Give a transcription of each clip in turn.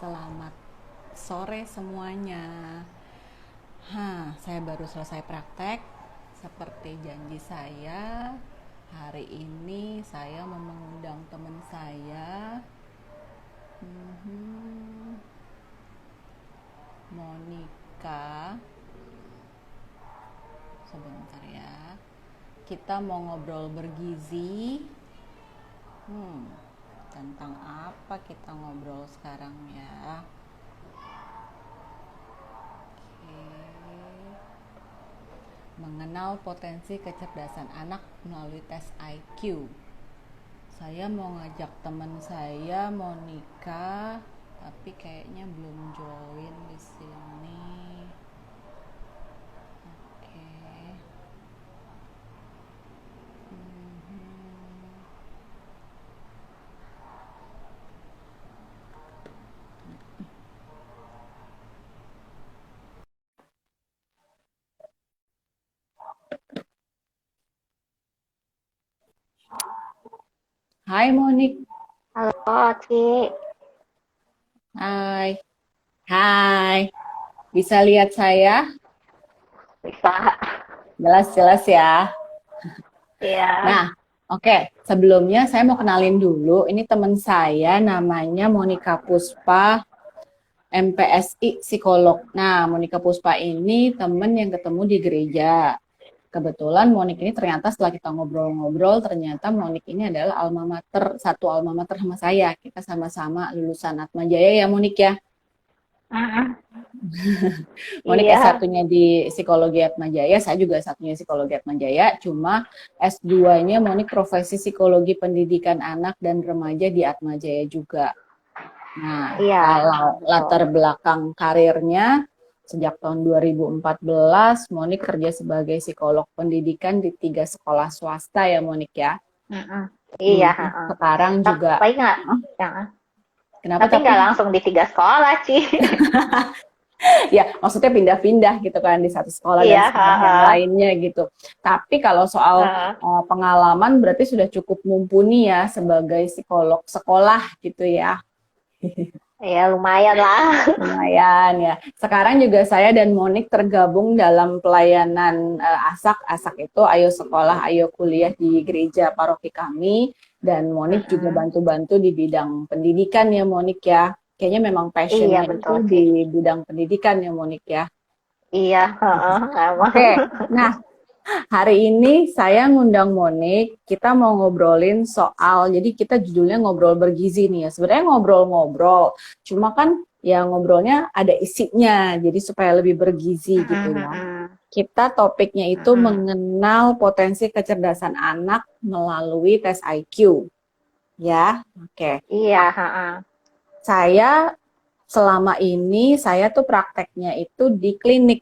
Selamat sore semuanya. Saya baru selesai praktek. Seperti janji saya, hari ini saya mau mengundang teman saya, Mhm, Monica. Sebentar ya. Kita mau ngobrol bergizi. Tentang apa kita ngobrol sekarang ya? Oke. Mengenal potensi kecerdasan anak melalui tes IQ. Saya mau ngajak teman saya Monica, tapi kayaknya belum join di sini. Oke. Hai Monik. Halo, Ci. Hai. Hai. Bisa lihat saya? Bisa. Jelas-jelas ya. Iya. Nah, oke. Sebelumnya saya mau kenalin dulu. Ini teman saya namanya Monica Puspa, MPSI psikolog. Nah, Monica Puspa ini teman yang ketemu di gereja. Kebetulan Monik ini ternyata setelah kita ngobrol-ngobrol, ternyata Monik ini adalah satu alma mater sama saya. Kita sama-sama lulusan Atma Jaya ya Monik ya. Mm-mm. Monik Iya. S1-nya di Psikologi Atmajaya, saya juga S1-nya Psikologi Atmajaya, cuma S2-nya Monik profesi Psikologi Pendidikan Anak dan Remaja di Atmajaya juga. Nah, Iya, kalau betul. latar belakang karirnya, sejak tahun 2014, Monik kerja sebagai psikolog pendidikan di 3 sekolah swasta ya Monik ya. Mm-mm. Iya, heeh. Sekarang juga, Tapi nggak, Hah? ya, Kenapa tapi tapi? nggak langsung di 3 sekolah, Ci. Ya, maksudnya pindah-pindah gitu kan di satu sekolah dan Iya, sekolah yang heeh. lainnya gitu. Tapi kalau soal Heeh. pengalaman berarti sudah cukup mumpuni ya sebagai psikolog sekolah gitu ya. Iya, lumayan lah. Lumayan ya. Sekarang juga saya dan Monik tergabung dalam pelayanan ASAK. ASAK itu Ayo Sekolah, Ayo Kuliah di gereja paroki kami. Dan Monik juga Mm-mm. bantu-bantu di bidang pendidikan ya Monik ya. Kayaknya memang Iya, passionnya itu betul, Ci. di bidang pendidikan ya Monik ya. Iya, heeh, emang. Oke, nah hari ini saya ngundang Monik, kita mau ngobrolin soal, jadi kita judulnya ngobrol bergizi nih ya. Sebenarnya ngobrol-ngobrol, cuma kan ya ngobrolnya ada isinya, jadi supaya lebih bergizi gitu Mm-mm, ya. mm-mm, Kita topiknya itu mm-mm. mengenal potensi kecerdasan anak melalui tes IQ, ya. Oke. Iya, Nah, heeh. saya selama ini saya tuh prakteknya itu di klinik.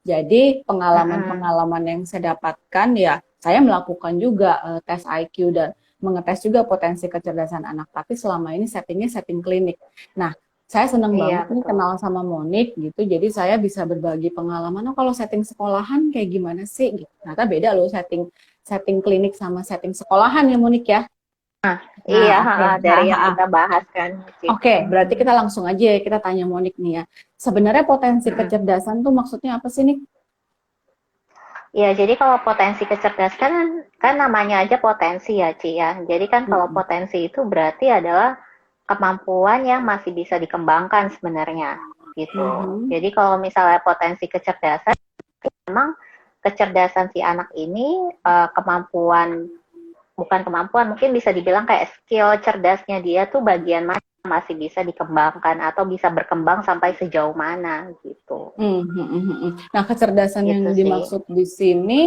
Jadi Mm-mm. pengalaman-pengalaman yang saya dapatkan ya saya melakukan juga tes IQ dan mengetes juga potensi kecerdasan anak. Tapi selama ini settingnya setting klinik. Nah, saya senang Iya, banget nih betul. kenal sama Monik gitu. Jadi saya bisa berbagi pengalaman. Oh, kalau setting sekolahan kayak gimana sih? Gitu. Ternyata beda loh setting setting klinik sama setting sekolahan ya Monik ya. Iya, Nah, oke. heeh, dari yang kita bahas kan, Ci. Oke, berarti kita langsung aja ya, kita tanya Monik nih ya. Sebenarnya potensi Mm-mm. kecerdasan tuh maksudnya apa sih nih? Ya, jadi kalau potensi kecerdasan kan namanya aja potensi ya, Ci ya. Jadi kan kalau Mm-mm. potensi itu berarti adalah kemampuan yang masih bisa dikembangkan sebenarnya gitu. Mhm. Jadi kalau misalnya potensi kecerdasan, memang kecerdasan si anak ini kemampuan bukan kemampuan, mungkin bisa dibilang kayak skill cerdasnya dia tuh bagian mana yang masih bisa dikembangkan atau bisa berkembang sampai sejauh mana gitu. Nah, kecerdasan yang Gitu sih. dimaksud di sini,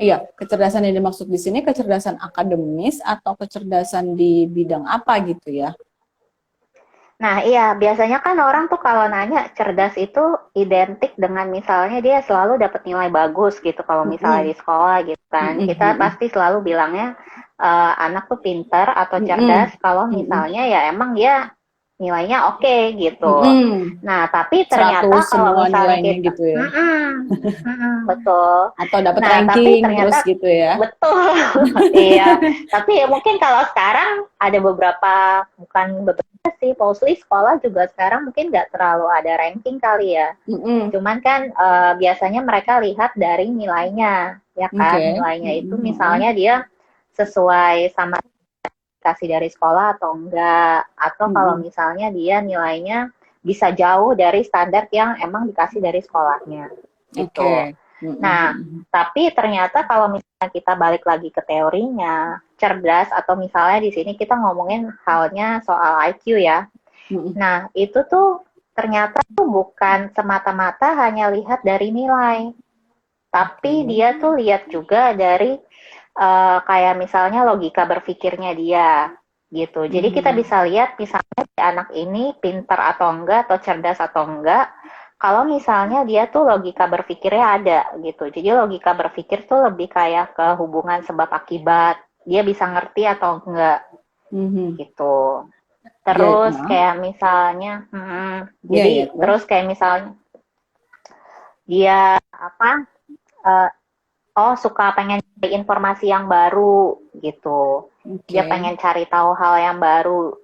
iya, kecerdasan yang dimaksud di sini kecerdasan akademis atau kecerdasan di bidang apa gitu ya? Nah, iya, biasanya kan orang tuh kalau nanya cerdas itu identik dengan misalnya dia selalu dapat nilai bagus gitu kalau misalnya Mm-mm. di sekolah gitu kan. Mm-mm. Kita Mm-mm. pasti selalu bilangnya anak tuh pintar atau Mm-mm. cerdas kalau Mm-mm. misalnya ya emang dia nilainya oke gitu. Mm-mm. Nah, tapi ternyata 100 kalau semua misalnya nilainya kita, gitu ya. betul. Atau dapat Nah, tapi ranking terus ternyata gitu ya. betul, iya. Tapi ya mungkin kalau sekarang ada beberapa, bukan beberapa sih, mostly sekolah juga sekarang mungkin nggak terlalu ada ranking kali ya. Mm-mm. Cuman kan biasanya mereka lihat dari nilainya, ya kan? Oke. Nilainya itu Mm-mm. misalnya dia sesuai sama kasih dari sekolah atau enggak, atau kalau Mm-mm. misalnya dia nilainya bisa jauh dari standar yang emang dikasih dari sekolahnya, gitu. Oke. Nah, Mm-mm. tapi ternyata kalau misalnya kita balik lagi ke teorinya, cerdas atau misalnya di sini kita ngomongin halnya soal IQ ya. Mm-mm. Nah, itu tuh ternyata tuh bukan semata-mata hanya lihat dari nilai, Oke. tapi dia tuh lihat juga dari kayak misalnya logika berpikirnya dia gitu. Jadi kita Mhm. bisa lihat misalnya si anak ini pintar atau enggak atau cerdas atau enggak. Kalau misalnya dia tuh logika berpikirnya ada gitu. Jadi logika berpikir tuh lebih kayak ke hubungan sebab akibat. Dia bisa ngerti atau enggak Mhm. gitu. Ya, Terus nah. kayak misalnya, Ya, jadi ya, terus. terus kayak misalnya dia apa? eh, oh, suka pengen cari informasi yang baru gitu. Dia Oke. pengen cari tahu hal yang baru.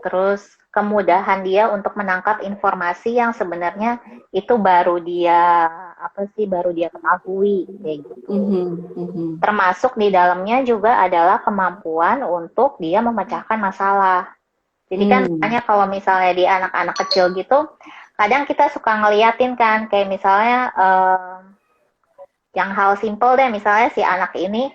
Terus kemudahan dia untuk menangkap informasi yang sebenarnya itu baru dia apa sih baru dia ketahui kayak gitu. Mhm. Mhm. Termasuk di dalamnya juga adalah kemampuan untuk dia memecahkan masalah. Jadi kan Hmm. makanya kalau misalnya di anak-anak kecil gitu, kadang kita suka ngeliatin kan kayak misalnya yang hal simple deh, misalnya si anak ini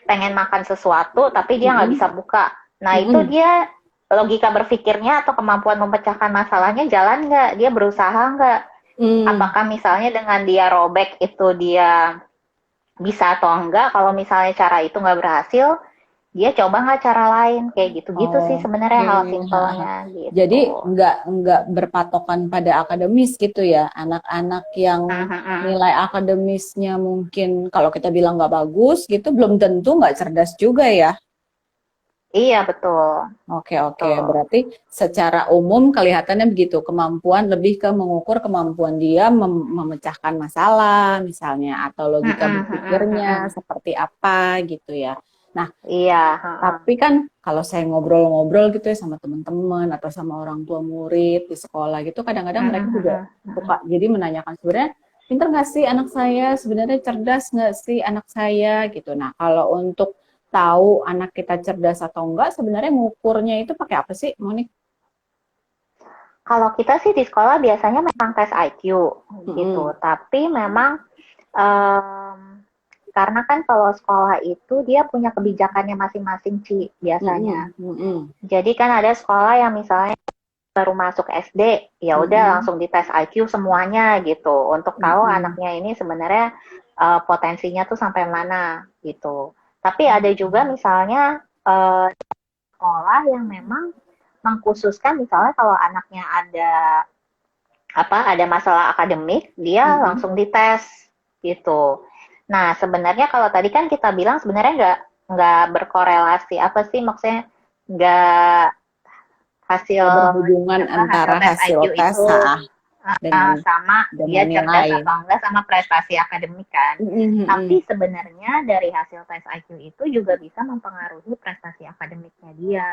pengen makan sesuatu tapi dia nggak bisa Mhm. buka. Nah itu Mhm. dia logika berpikirnya atau kemampuan memecahkan masalahnya jalan nggak? Dia berusaha nggak? Hmm. Apakah misalnya dengan dia robek itu dia bisa atau enggak? Kalau misalnya cara itu nggak berhasil, dia coba nggak cara lain? Kayak gitu-gitu sih sebenarnya Oke. hal Ha, ha. simpelnya Jadi gitu. nggak berpatokan pada akademis gitu ya. Anak-anak yang nilai akademisnya mungkin kalau kita bilang nggak bagus gitu, belum tentu nggak cerdas juga ya. Iya betul, Oke, oke. betul. Berarti secara umum kelihatannya begitu, kemampuan lebih ke mengukur kemampuan dia memecahkan masalah, misalnya, atau logika berpikirnya seperti apa gitu ya. Nah, Iya. tapi kan kalau saya ngobrol-ngobrol gitu ya sama teman-teman atau sama orang tua murid di sekolah gitu, kadang-kadang mereka juga suka jadi menanyakan sebenarnya pinter nggak sih anak saya, sebenarnya cerdas nggak sih anak saya gitu. Nah, kalau untuk tahu anak kita cerdas atau enggak, sebenarnya ngukurnya itu pakai apa sih, Monik? Kalau kita sih di sekolah biasanya memang tes IQ gitu, Mm-mm. tapi memang em, karena kan kalau sekolah itu dia punya kebijakannya masing-masing sih biasanya. Mm-mm. Mm-mm. Jadi kan ada sekolah yang misalnya baru masuk SD, ya udah Mm-mm. langsung dites IQ semuanya gitu untuk tahu Mm-mm. anaknya ini sebenarnya potensinya tuh sampai mana gitu. Tapi ada juga misalnya sekolah yang memang mengkhususkan misalnya kalau anaknya ada masalah akademik, dia Mm-mm. langsung dites gitu. Nah, sebenarnya kalau tadi kan kita bilang sebenarnya nggak berkorelasi apa sih maksudnya nggak hasil Nggak berhubungan hasil antara tes hasil IQ tes itu dengan sama dia cerdas nilai. atau enggak sama prestasi akademik kan. Tapi Mm-mm. sebenarnya dari hasil tes IQ itu juga bisa mempengaruhi prestasi akademiknya dia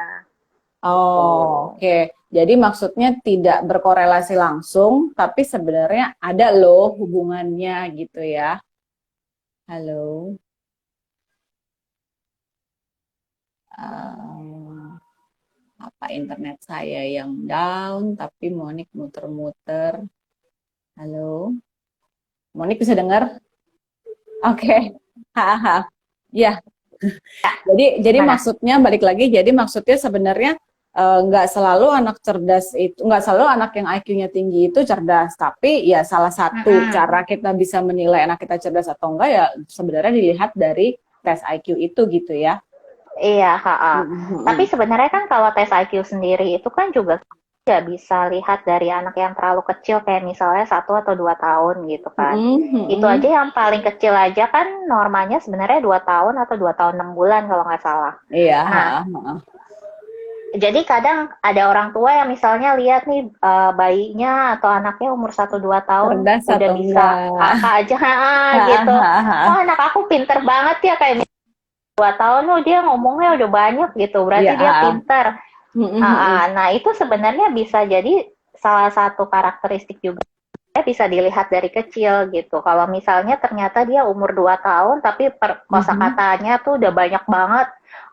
gitu. Oh, oke. Jadi maksudnya tidak berkorelasi langsung, tapi sebenarnya ada loh hubungannya gitu ya. Halo. Eh, apa internet saya yang down, tapi Monik muter-muter. Halo. Monik bisa dengar? Oke. Haha. Ya, jadi Gimana? maksudnya balik lagi, jadi maksudnya sebenarnya nggak selalu anak cerdas itu, nggak selalu anak yang IQ-nya tinggi itu cerdas, tapi ya salah satu cara kita bisa menilai anak kita cerdas atau enggak ya sebenarnya dilihat dari tes IQ itu gitu ya. Iya, ha. Tapi Mm-mm. sebenarnya kan kalau tes IQ sendiri itu kan juga nggak bisa lihat dari anak yang terlalu kecil kayak misalnya 1 atau 2 tahun gitu kan. Itu aja Mm-mm. yang paling kecil aja kan normanya sebenarnya 2 tahun atau 2 tahun 6 bulan kalau nggak salah. Iya, Nah, Jadi kadang ada orang tua yang misalnya lihat nih bayinya atau anaknya umur 1-2 tahun Cerdas udah atau bisa enggak? apa aja gitu. Oh anak aku pinter banget ya kayak 2 tahun loh dia ngomongnya udah banyak gitu. Iya. Berarti dia pinter. Mm-mm. Nah itu sebenarnya bisa jadi salah satu karakteristik juga bisa dilihat dari kecil gitu. Kalau misalnya ternyata dia umur 2 tahun tapi Mhm. kosakatanya tuh udah banyak banget,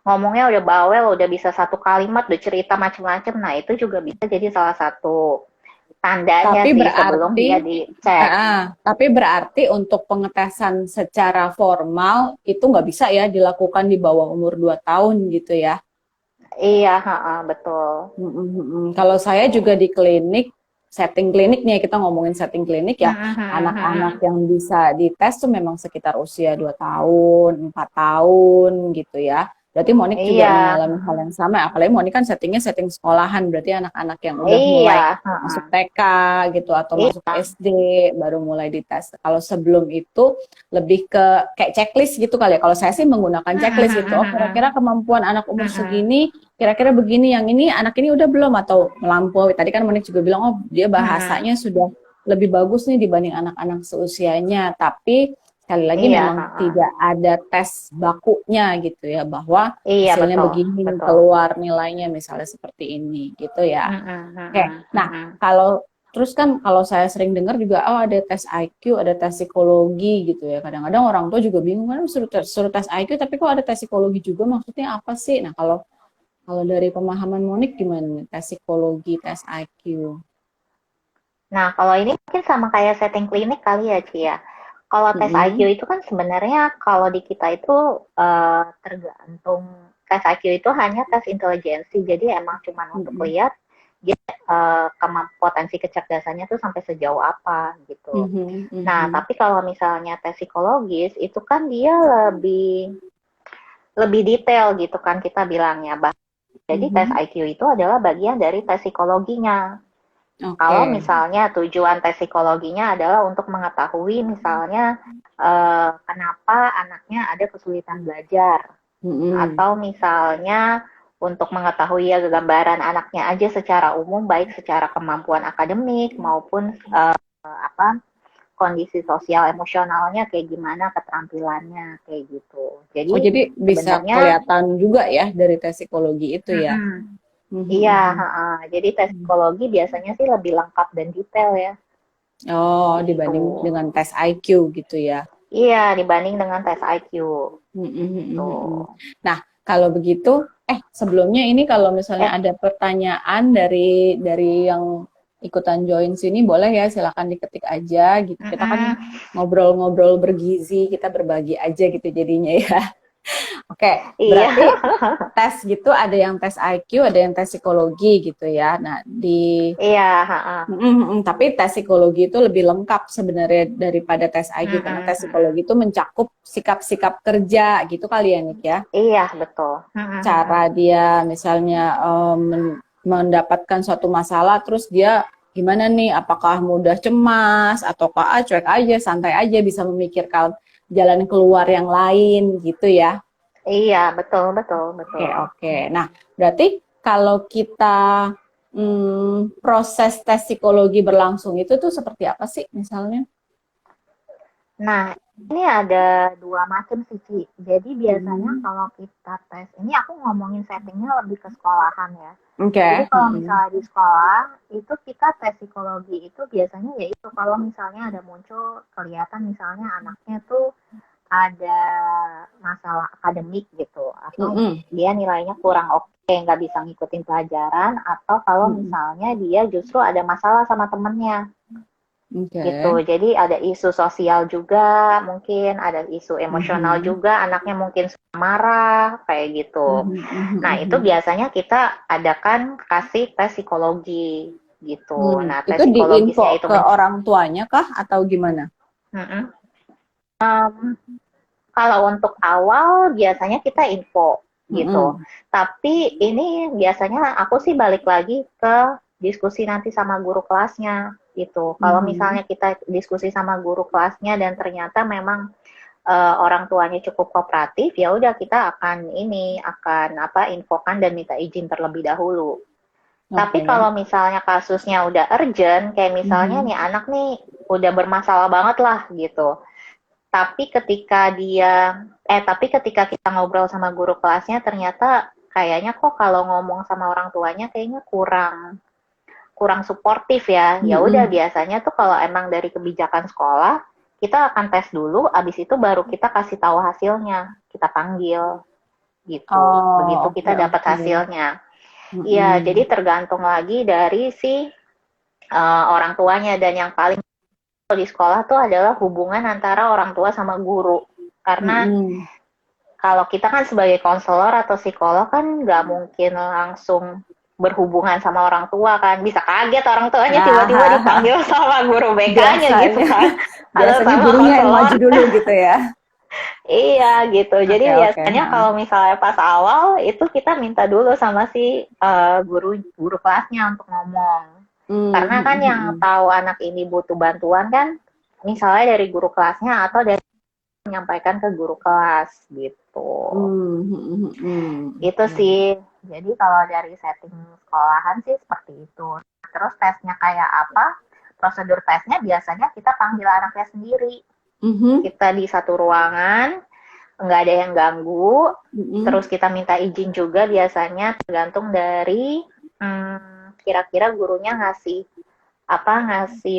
ngomongnya udah bawel, udah bisa satu kalimat, udah cerita macem-macem. Nah, itu juga bisa jadi salah satu tandanya Tapi sih sebelum berarti, dia dicek. tapi berarti untuk pengetesan secara formal itu nggak bisa ya dilakukan di bawah umur 2 tahun gitu ya. Iya, betul. Kalau saya juga di klinik, setting klinik nih, kita ngomongin setting klinik ya, anak-anak Mhm. yang bisa dites tuh memang sekitar usia 2 tahun, 4 tahun gitu ya. Berarti Monik juga Iya, mengalami hal yang sama, apalagi Monik kan settingnya setting sekolahan, berarti anak-anak yang udah iya, mulai masuk TK gitu atau masuk iya, SD baru mulai dites. Kalau sebelum itu lebih ke kayak checklist gitu kali ya. Kalau saya sih menggunakan checklist gitu. Oh, kira-kira kemampuan anak umur segini kira-kira begini, yang ini anak ini udah belum atau melampaui. Tadi kan Monik juga bilang, oh dia bahasanya sudah lebih bagus nih dibanding anak-anak seusianya. Tapi sekali lagi iya, memang tidak ada tes bakunya gitu ya, bahwa iya hasilnya betul, begini, betul. keluar nilainya misalnya seperti ini gitu ya. Oke, nah kalau terus kan kalau saya sering dengar juga, oh ada tes IQ, ada tes psikologi gitu ya. Kadang-kadang orang tua juga bingung kan suruh tes IQ, tapi kok ada tes psikologi juga, maksudnya apa sih? Nah kalau dari pemahaman Monik gimana nih, tes psikologi, tes IQ? Nah, kalau ini mungkin sama kayak setting klinik kali ya, Ci ya. Kalau tes IQ Mm-mm. itu kan sebenarnya kalau di kita itu tergantung tes IQ itu hanya tes intelijensi. Jadi emang cuma untuk Mm-mm. lihat dia potensi kecerdasannya tuh sampai sejauh apa gitu. Mhm, Nah, mhm, tapi kalau misalnya tes psikologis itu kan dia lebih lebih detail gitu kan kita bilangnya. Jadi tes mhm. IQ itu adalah bagian dari tes psikologinya. Kalau Oke. misalnya tujuan tes psikologinya adalah untuk mengetahui misalnya kenapa anaknya ada kesulitan belajar Mhm. atau misalnya untuk mengetahui ya gambaran anaknya aja secara umum baik secara kemampuan akademik maupun apa kondisi sosial emosionalnya kayak gimana keterampilannya kayak gitu. Oh, Jadi jadi bisa sebenarnya kelihatan juga ya dari tes psikologi itu ya? mm-mm, Mhm, iya, mhm. jadi tes psikologi biasanya sih lebih lengkap dan detail ya Oh, gitu. dibanding dengan tes IQ gitu ya? Iya, dibanding dengan tes IQ. Mhm, mhm, mhm. Tuh. Nah, kalau begitu, sebelumnya ini kalau misalnya Eh, ada pertanyaan dari yang ikutan join sini, boleh ya, silakan diketik aja gitu. Kita kan mm-mm. ngobrol-ngobrol bergizi, kita berbagi aja gitu jadinya ya. Oke, Iya, berarti tes gitu ada yang tes IQ, ada yang tes psikologi gitu ya. Nah, iya, tapi tes psikologi itu lebih lengkap sebenarnya daripada tes IQ karena mm-mm, tes mm-mm. psikologi itu mencakup sikap-sikap kerja gitu kali ya Nick ya. Iya betul. Cara dia misalnya mendapatkan suatu masalah terus dia gimana nih, apakah mudah cemas ataukah cuek aja, santai aja, bisa memikirkan jalan keluar yang lain gitu ya. Iya betul betul Oke, betul. oke. Nah, berarti kalau kita proses tes psikologi berlangsung itu tuh seperti apa sih misalnya? Nah, ini ada dua macam sih, Ci. Jadi biasanya Hmm. kalau kita tes, ini aku ngomongin settingnya lebih ke sekolahan ya. Jadi Oke. kalau misalnya di sekolah, itu kita tes psikologi itu biasanya ya itu kalau misalnya ada muncul kelihatan misalnya anaknya tuh ada masalah akademik gitu, atau Mm-mm. dia nilainya kurang oke, nggak bisa ngikutin pelajaran, atau kalau Mm-mm. misalnya dia justru ada masalah sama temennya gitu. Oke. Jadi ada isu sosial juga, mungkin ada isu emosional Mhm. juga, anaknya mungkin suka marah, kayak gitu. Mhm, mhm, Nah, itu mhm. biasanya kita adakan kasih tes psikologi gitu. Nah, tes Itu diinfo psikologisnya itu ke orang tuanya kah atau gimana? Mm-mm. Kalau untuk awal biasanya kita info gitu. Mm-mm. Tapi ini biasanya aku sih balik lagi ke diskusi nanti sama guru kelasnya gitu. Kalau Mhm. misalnya kita diskusi sama guru kelasnya dan ternyata memang orang tuanya cukup kooperatif, ya udah kita akan infokan dan minta izin terlebih dahulu. Tapi Oke. kalau misalnya kasusnya udah urgent, kayak misalnya nih anak nih udah bermasalah banget lah gitu. Tapi ketika kita ngobrol sama guru kelasnya, ternyata kayaknya kok kalau ngomong sama orang tuanya kayaknya kurang kurang suportif ya. Ya udah Mm-mm. biasanya tuh kalau emang dari kebijakan sekolah, kita akan tes dulu, abis itu baru kita kasih tahu hasilnya, kita panggil gitu. Oh, Begitu oke kita dapat oke. hasilnya. Iya, jadi Mm-mm. tergantung lagi dari si orang tuanya, dan yang paling di sekolah tuh adalah hubungan antara orang tua sama guru. Karena Mm-mm. kalau kita kan sebagai konselor atau psikolog kan nggak mungkin langsung berhubungan sama orang tua kan, bisa kaget orang tuanya tiba-tiba Ah, dipanggil sama guru BK-nya gitu biasanya kan, atau biasanya sama gurunya yang maju konselornya. dulu gitu ya. Iya gitu, jadi Oke oke. biasanya kalau misalnya pas awal itu kita minta dulu sama si guru guru kelasnya untuk ngomong, karena kan yang Hmm. tahu anak ini butuh bantuan kan misalnya dari guru kelasnya atau dari menyampaikan ke guru kelas gitu. Itu Oke. sih. Jadi kalau dari setting sekolahan sih seperti itu. Terus tesnya kayak apa? Prosedur tesnya biasanya kita panggil anaknya sendiri. Mhm. Kita di satu ruangan, nggak ada yang ganggu. Mhm. Terus kita minta izin juga biasanya tergantung dari kira-kira gurunya ngasih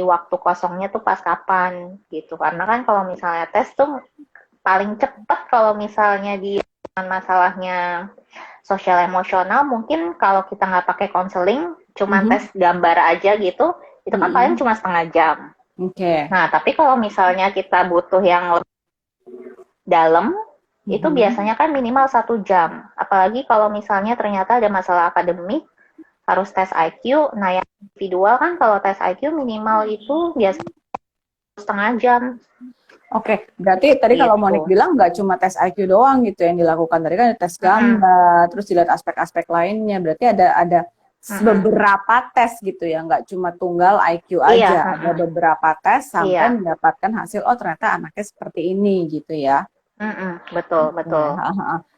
waktu kosongnya tuh pas kapan gitu. Karena kan kalau misalnya tes tuh paling cepet kalau misalnya di masalahnya sosial emosional, mungkin kalau kita nggak pakai konseling, cuman tes Mhm. gambar aja gitu, itu kan paling Mhm. cuma setengah jam. Oke. Nah, tapi kalau misalnya kita butuh yang lebih dalam, itu Mhm. biasanya kan minimal 1 jam. Apalagi kalau misalnya ternyata ada masalah akademik, harus tes IQ. Nah, yang individual kan kalau tes IQ minimal itu biasanya setengah jam Oke, berarti tadi kalau Monik gitu. bilang nggak cuma tes IQ doang gitu yang dilakukan. Tadi kan ada tes Mm-mm, gambar, terus dilihat aspek-aspek lainnya. Berarti ada mm-mm. beberapa tes gitu ya, nggak cuma tunggal IQ Iya, aja. Ada mm-mm. beberapa tes sampai Iya, mendapatkan hasil, oh ternyata anaknya seperti ini gitu ya. mm-mm. Betul, Oke, betul.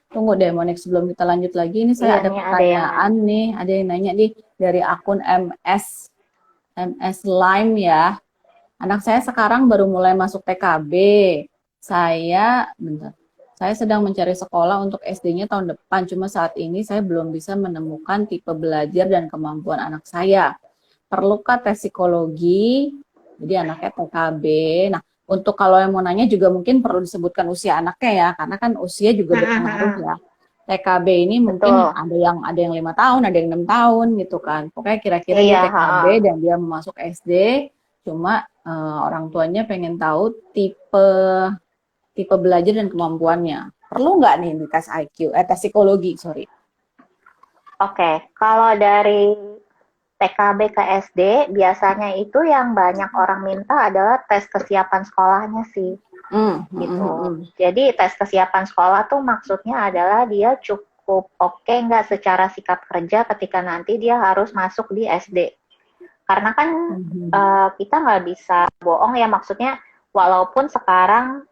Tunggu deh Monik, sebelum kita lanjut lagi, ini saya Iya ada nih ada yang pertanyaan nanya. nih, ada yang nanya nih dari akun MS Lime ya. Anak saya sekarang baru mulai masuk TKB. Bentar. Saya sedang mencari sekolah untuk SD-nya tahun depan. Cuma saat ini saya belum bisa menemukan tipe belajar dan kemampuan anak saya. Perlukah tes psikologi? Jadi anaknya TKB. Nah, untuk kalau yang mau nanya juga mungkin perlu disebutkan usia anaknya ya, karena kan usia juga berpengaruh ya. TKB ini mungkin Betul. ada yang 5 tahun, ada yang 6 tahun gitu kan. Pokoknya kira-kira dia Iya, TKB heeh. dan dia mau masuk SD, cuma orang tuanya pengen tahu tipe tipe belajar dan kemampuannya. Perlu nggak nih di tes IQ, tes psikologi, sorry. Oke, kalau dari TKB ke SD, biasanya itu yang banyak orang minta adalah tes kesiapan sekolahnya sih, gitu. Jadi tes kesiapan sekolah tuh maksudnya adalah dia cukup oke nggak secara sikap kerja ketika nanti dia harus masuk di SD. Karena kan kita nggak bisa bohong ya, maksudnya walaupun sekarang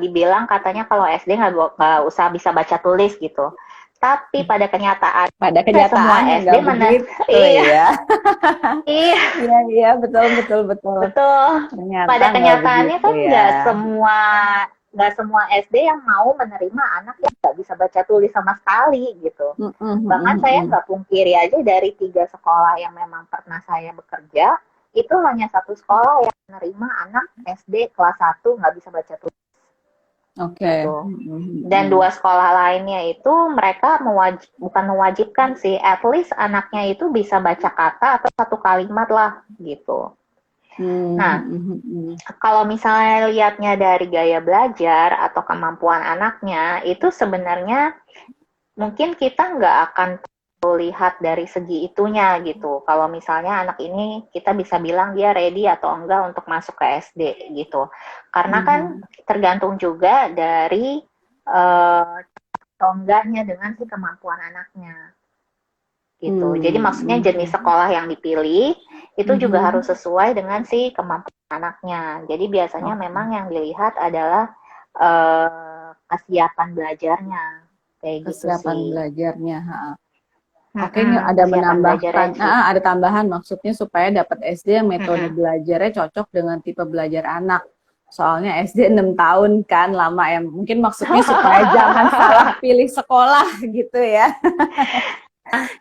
dibilang katanya kalau SD nggak usah bisa baca tulis gitu, tapi pada kenyataan Pada semua kenyataannya SD nggak begitu iya, ya. iya, Iya, iya, betul, betul, betul. betul. Ternyata Pada nggak kenyataannya begitu kan ya. nggak semua SD yang mau menerima anak yang nggak bisa baca tulis sama sekali gitu. Bahkan saya nggak pungkiri aja, dari 3 sekolah yang memang pernah saya bekerja, itu hanya satu sekolah yang menerima anak SD kelas 1 nggak bisa baca tulis Oke. gitu. Dan 2 sekolah lainnya itu mereka bukan mewajibkan sih, at least anaknya itu bisa baca kata atau satu kalimat lah gitu. Nah, kalau misalnya lihatnya dari gaya belajar atau kemampuan anaknya, itu sebenarnya mungkin kita nggak akan lihat dari segi itunya gitu. Kalau misalnya anak ini kita bisa bilang dia ready atau enggak untuk masuk ke SD gitu. Karena kan tergantung juga dari atau enggaknya dengan si kemampuan anaknya gitu. Jadi maksudnya jenis sekolah yang dipilih itu juga harus sesuai dengan si kemampuan anaknya. Jadi biasanya memang yang dilihat adalah kesiapan belajarnya kayak gitu Kesiapan sih. belajarnya. Ha. Oke, ini ada Kesiapan belajarnya menambahkan, sih. ada tambahan maksudnya supaya dapat SD yang metode Mm-mm. belajarnya cocok dengan tipe belajar anak. Soalnya SD 6 tahun kan lama ya. Mungkin maksudnya supaya jangan salah pilih sekolah gitu ya.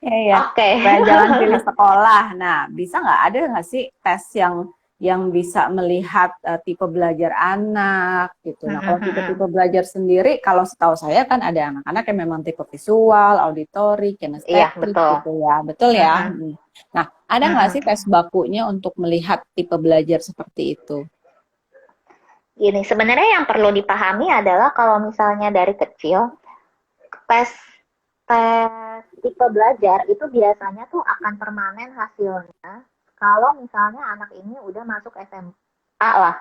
Iya, Oke. supaya jangan pilih sekolah. Nah, bisa nggak ada nggak sih tes yang bisa melihat tipe belajar anak gitu. Nah, kalau tipe-tipe belajar sendiri, kalau setahu saya kan ada anak-anak yang memang tipe visual, auditory, Iya, kinestetik betul. gitu ya. Betul ya? Mm-mm. Nah, ada nggak sih Mm-mm. tes bakunya untuk melihat tipe belajar seperti itu? Gini, sebenarnya yang perlu dipahami adalah kalau misalnya dari kecil, tes tes tipe belajar itu biasanya tuh akan permanen hasilnya kalau misalnya anak ini udah masuk SMA lah.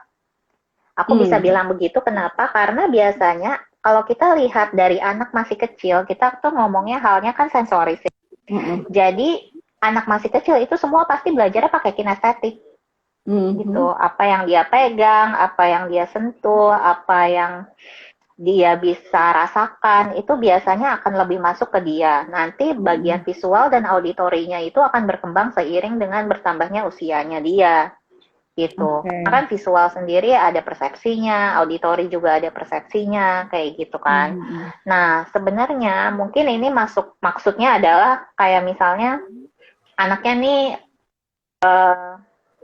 Aku bisa Hmm. bilang begitu kenapa? Karena biasanya kalau kita lihat dari anak masih kecil, kita tuh ngomongnya halnya kan sensoris. Mm-mm. Jadi anak masih kecil itu semua pasti belajarnya pakai kinestetik gitu. Mhm. Apa yang dia pegang, apa yang dia sentuh, apa yang dia bisa rasakan itu biasanya akan lebih masuk ke dia. Nanti bagian Mhm. visual dan auditorinya itu akan berkembang seiring dengan bertambahnya usianya dia gitu. Oke. Karena kan visual sendiri ada persepsinya, auditori juga ada persepsinya, kayak gitu kan. Mhm. Nah, sebenarnya mungkin ini maksudnya adalah kayak misalnya anaknya nih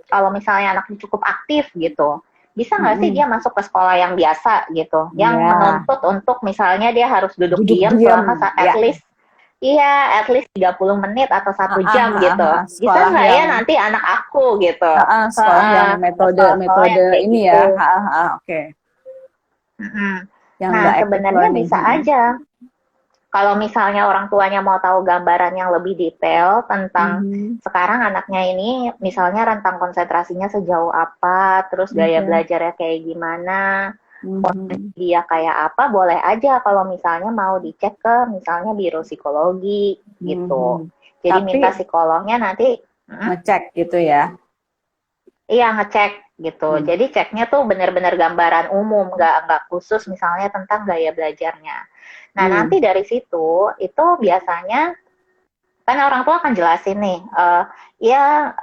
kalau misalnya anaknya cukup aktif gitu, bisa nggak sih Mhm. dia masuk ke sekolah yang biasa gitu, yang Ya, menuntut untuk misalnya dia harus duduk duduk diam diam. selama at Ya. least iya, at least 30 menit atau Ah, satu ah, jam ah, gitu. ah, ah. Bisa Sekolah nggak ya yang nanti anak aku gitu? sekolah yang metode Sekolah-sekolah metode yang kayak ini ya. gitu. Oke. Yang Nah, enggak active sebenarnya learning. bisa aja kalau misalnya orang tuanya mau tahu gambaran yang lebih detail tentang Mhm. sekarang anaknya ini, misalnya rentang konsentrasinya sejauh apa, terus gaya Oke. belajarnya kayak gimana, Mhm. dia kayak apa, boleh aja kalau misalnya mau dicek ke misalnya biro psikologi gitu. Mhm. Jadi Tapi minta psikolognya nanti, ngecek gitu ya. iya ngecek gitu. Hmm. Jadi ceknya tuh benar-benar gambaran umum, nggak khusus misalnya tentang gaya belajarnya. Nah nanti Hmm. dari situ itu biasanya kan orang tua akan jelasin nih, ya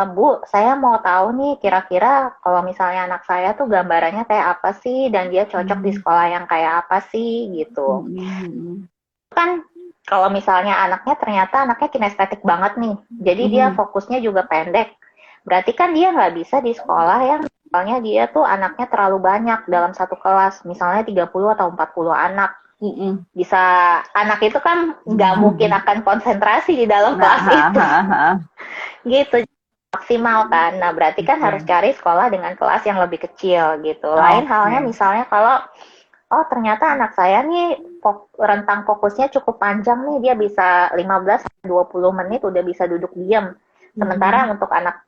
Bu, saya mau tahu nih kira-kira kalau misalnya anak saya tuh gambarannya kayak apa sih dan dia cocok di Mhm. sekolah yang kayak apa sih gitu. Mhm. Kan kalau misalnya anaknya ternyata anaknya kinestetik banget nih, jadi dia Mhm. fokusnya juga pendek. Berarti kan dia nggak bisa di sekolah yang misalnya dia tuh anaknya terlalu banyak dalam satu kelas, misalnya 30 atau 40 anak. Mhm. Bisa anak itu kan nggak mungkin Mhm. akan konsentrasi di dalam Nah, kelas itu gitu maksimal kan. Nah berarti kan harus Oke. cari sekolah dengan kelas yang lebih kecil gitu. Lain halnya Oke. misalnya kalau oh ternyata anak saya nih rentang fokusnya cukup panjang nih, dia bisa 15-20 menit udah bisa duduk diam. Sementara Mhm. untuk anak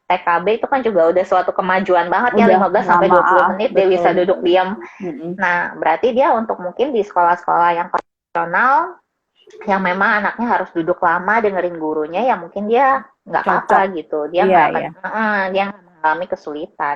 TKB itu kan juga udah suatu kemajuan banget ya, Udah 15 sampai lama, 20 menit dia betul bisa duduk betul. diam. Mhm. Nah, berarti dia untuk mungkin di sekolah-sekolah yang konvensional yang memang anaknya harus duduk lama dengerin gurunya, ya mungkin dia nggak apa-apa Cocok. gitu. Dia Iya, nggak akan, iya. dia nggak mengalami kesulitan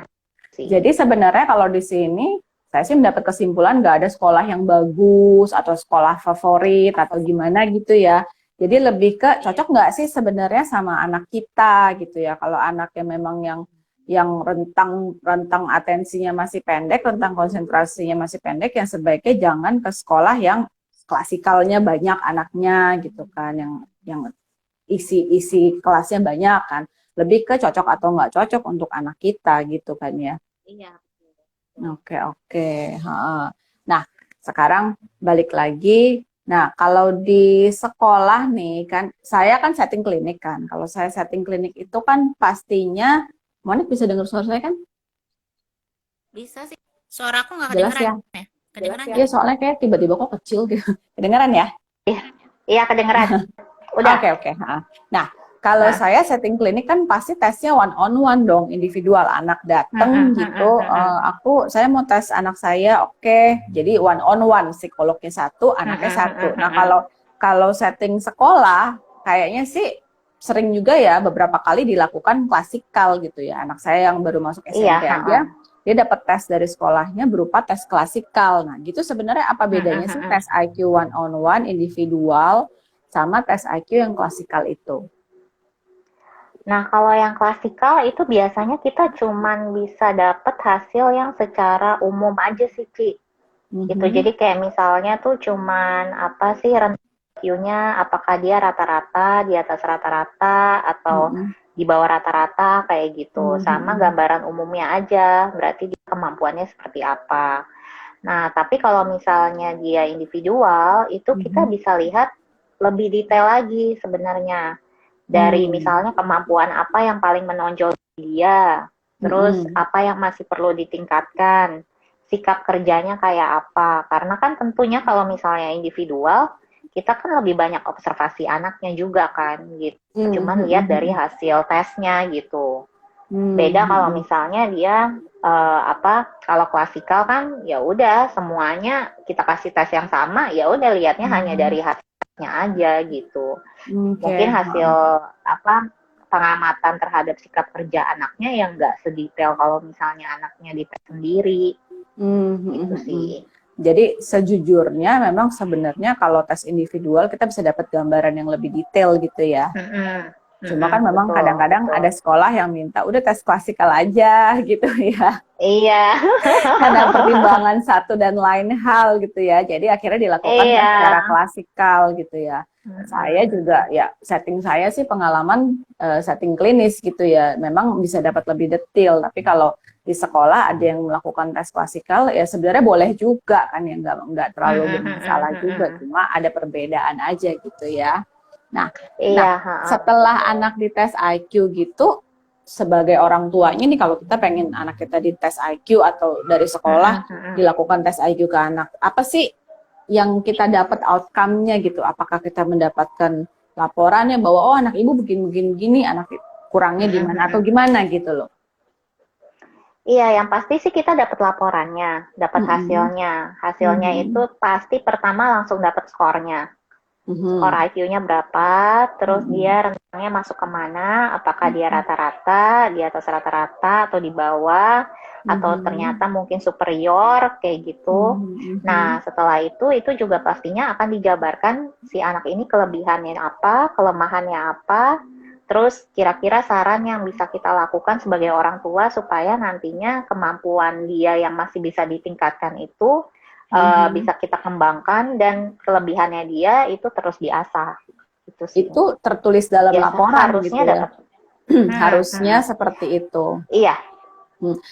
sih. Jadi sebenarnya kalau di sini saya sih mendapat kesimpulan nggak ada sekolah yang bagus atau sekolah favorit atau gimana gitu ya. Jadi lebih ke cocok nggak sih sebenarnya sama anak kita gitu ya. Kalau anaknya memang yang rentang rentang atensinya masih pendek, rentang konsentrasinya masih pendek, yang sebaiknya jangan ke sekolah yang klasikalnya banyak anaknya gitu kan, yang isi kelasnya banyak kan. Lebih ke cocok atau nggak cocok untuk anak kita gitu kan ya. Iya. Oke, oke. Ha. Nah, sekarang balik lagi. Nah, kalau di sekolah nih kan, saya kan setting klinik kan. Kalau saya setting klinik itu kan pastinya, Monik bisa dengar suara saya kan? Bisa sih. Suara aku nggak Jelas kedengeran ya? ya? Kedengeran ya? Iya, soalnya kayak tiba-tiba kok kecil gitu. Kedengeran ya? Iya kedengeran. Udah. Oke, oke. Nah, kalau Nah. saya setting klinik kan pasti tesnya one on one dong, individual. Anak dateng gitu, saya mau tes anak saya, oke. Jadi one on one, psikolognya satu, anaknya satu. Nah, kalau setting sekolah, kayaknya sih sering juga ya beberapa kali dilakukan klasikal gitu ya. Anak saya yang baru masuk Iya. SMP aja, dia dapat tes dari sekolahnya berupa tes klasikal. Nah, gitu sebenarnya apa bedanya sih tes IQ one-on-one individual sama tes IQ yang klasikal itu? Nah, kalau yang klasikal itu biasanya kita cuman bisa dapat hasil yang secara umum aja sih, Ci. Gitu. Jadi kayak misalnya tuh cuman apa sih rentang IQ-nya, apakah dia rata-rata, di atas rata-rata, atau di bawah rata-rata kayak gitu. Sama gambaran umumnya aja, berarti dia kemampuannya seperti apa. Nah, tapi kalau misalnya dia individual, itu kita bisa lihat lebih detail lagi sebenarnya. Dari misalnya kemampuan apa yang paling menonjol dia, terus apa yang masih perlu ditingkatkan, sikap kerjanya kayak apa. Karena kan tentunya kalau misalnya individual, kita kan lebih banyak observasi anaknya juga kan, gitu. Cuman lihat dari hasil tesnya gitu. Beda kalau misalnya dia kalau klasikal kan ya udah semuanya kita kasih tes yang sama, ya udah lihatnya hanya dari hasilnya aja gitu. Mungkin hasil pengamatan terhadap sikap kerja anaknya yang nggak sedetail kalau misalnya anaknya dites sendiri. Gitu sih. Jadi sejujurnya memang sebenarnya kalau tes individual kita bisa dapat gambaran yang lebih detail gitu ya. Cuma kan memang kadang-kadang ada sekolah yang minta udah tes klasikal aja gitu ya. Iya. Karena pertimbangan satu dan lain hal gitu ya. Jadi akhirnya dilakukan secara klasikal gitu ya. Saya juga ya setting saya sih pengalaman setting klinis gitu ya. Memang bisa dapat lebih detail. Tapi kalau di sekolah ada yang melakukan tes klasikal ya sebenarnya boleh juga kan ya, nggak terlalu bermasalah juga. Cuma ada perbedaan aja gitu ya. Nah, setelah anak dites IQ gitu, sebagai orang tuanya nih kalau kita pengen anak kita dites IQ atau dari sekolah dilakukan tes IQ ke anak, apa sih yang kita dapat outcome-nya gitu? Apakah kita mendapatkan laporannya bahwa oh anak ibu begini, anak kurangnya di mana atau gimana gitu loh? Iya, yang pasti sih kita dapat laporannya, dapat hasilnya. Hasilnya itu pasti pertama langsung dapat skornya. Skor IQ-nya berapa, terus dia rentangnya masuk kemana, apakah dia rata-rata, di atas rata-rata, atau di bawah, atau ternyata mungkin superior, kayak gitu. Nah, setelah itu juga pastinya akan dijabarkan si anak ini kelebihannya apa, kelemahannya apa, terus kira-kira saran yang bisa kita lakukan sebagai orang tua supaya nantinya kemampuan dia yang masih bisa ditingkatkan itu bisa kita kembangkan dan kelebihannya dia itu terus diasah. Gitu sih. Itu tertulis dalam laporan gitu ya. Harusnya seperti itu. Iya.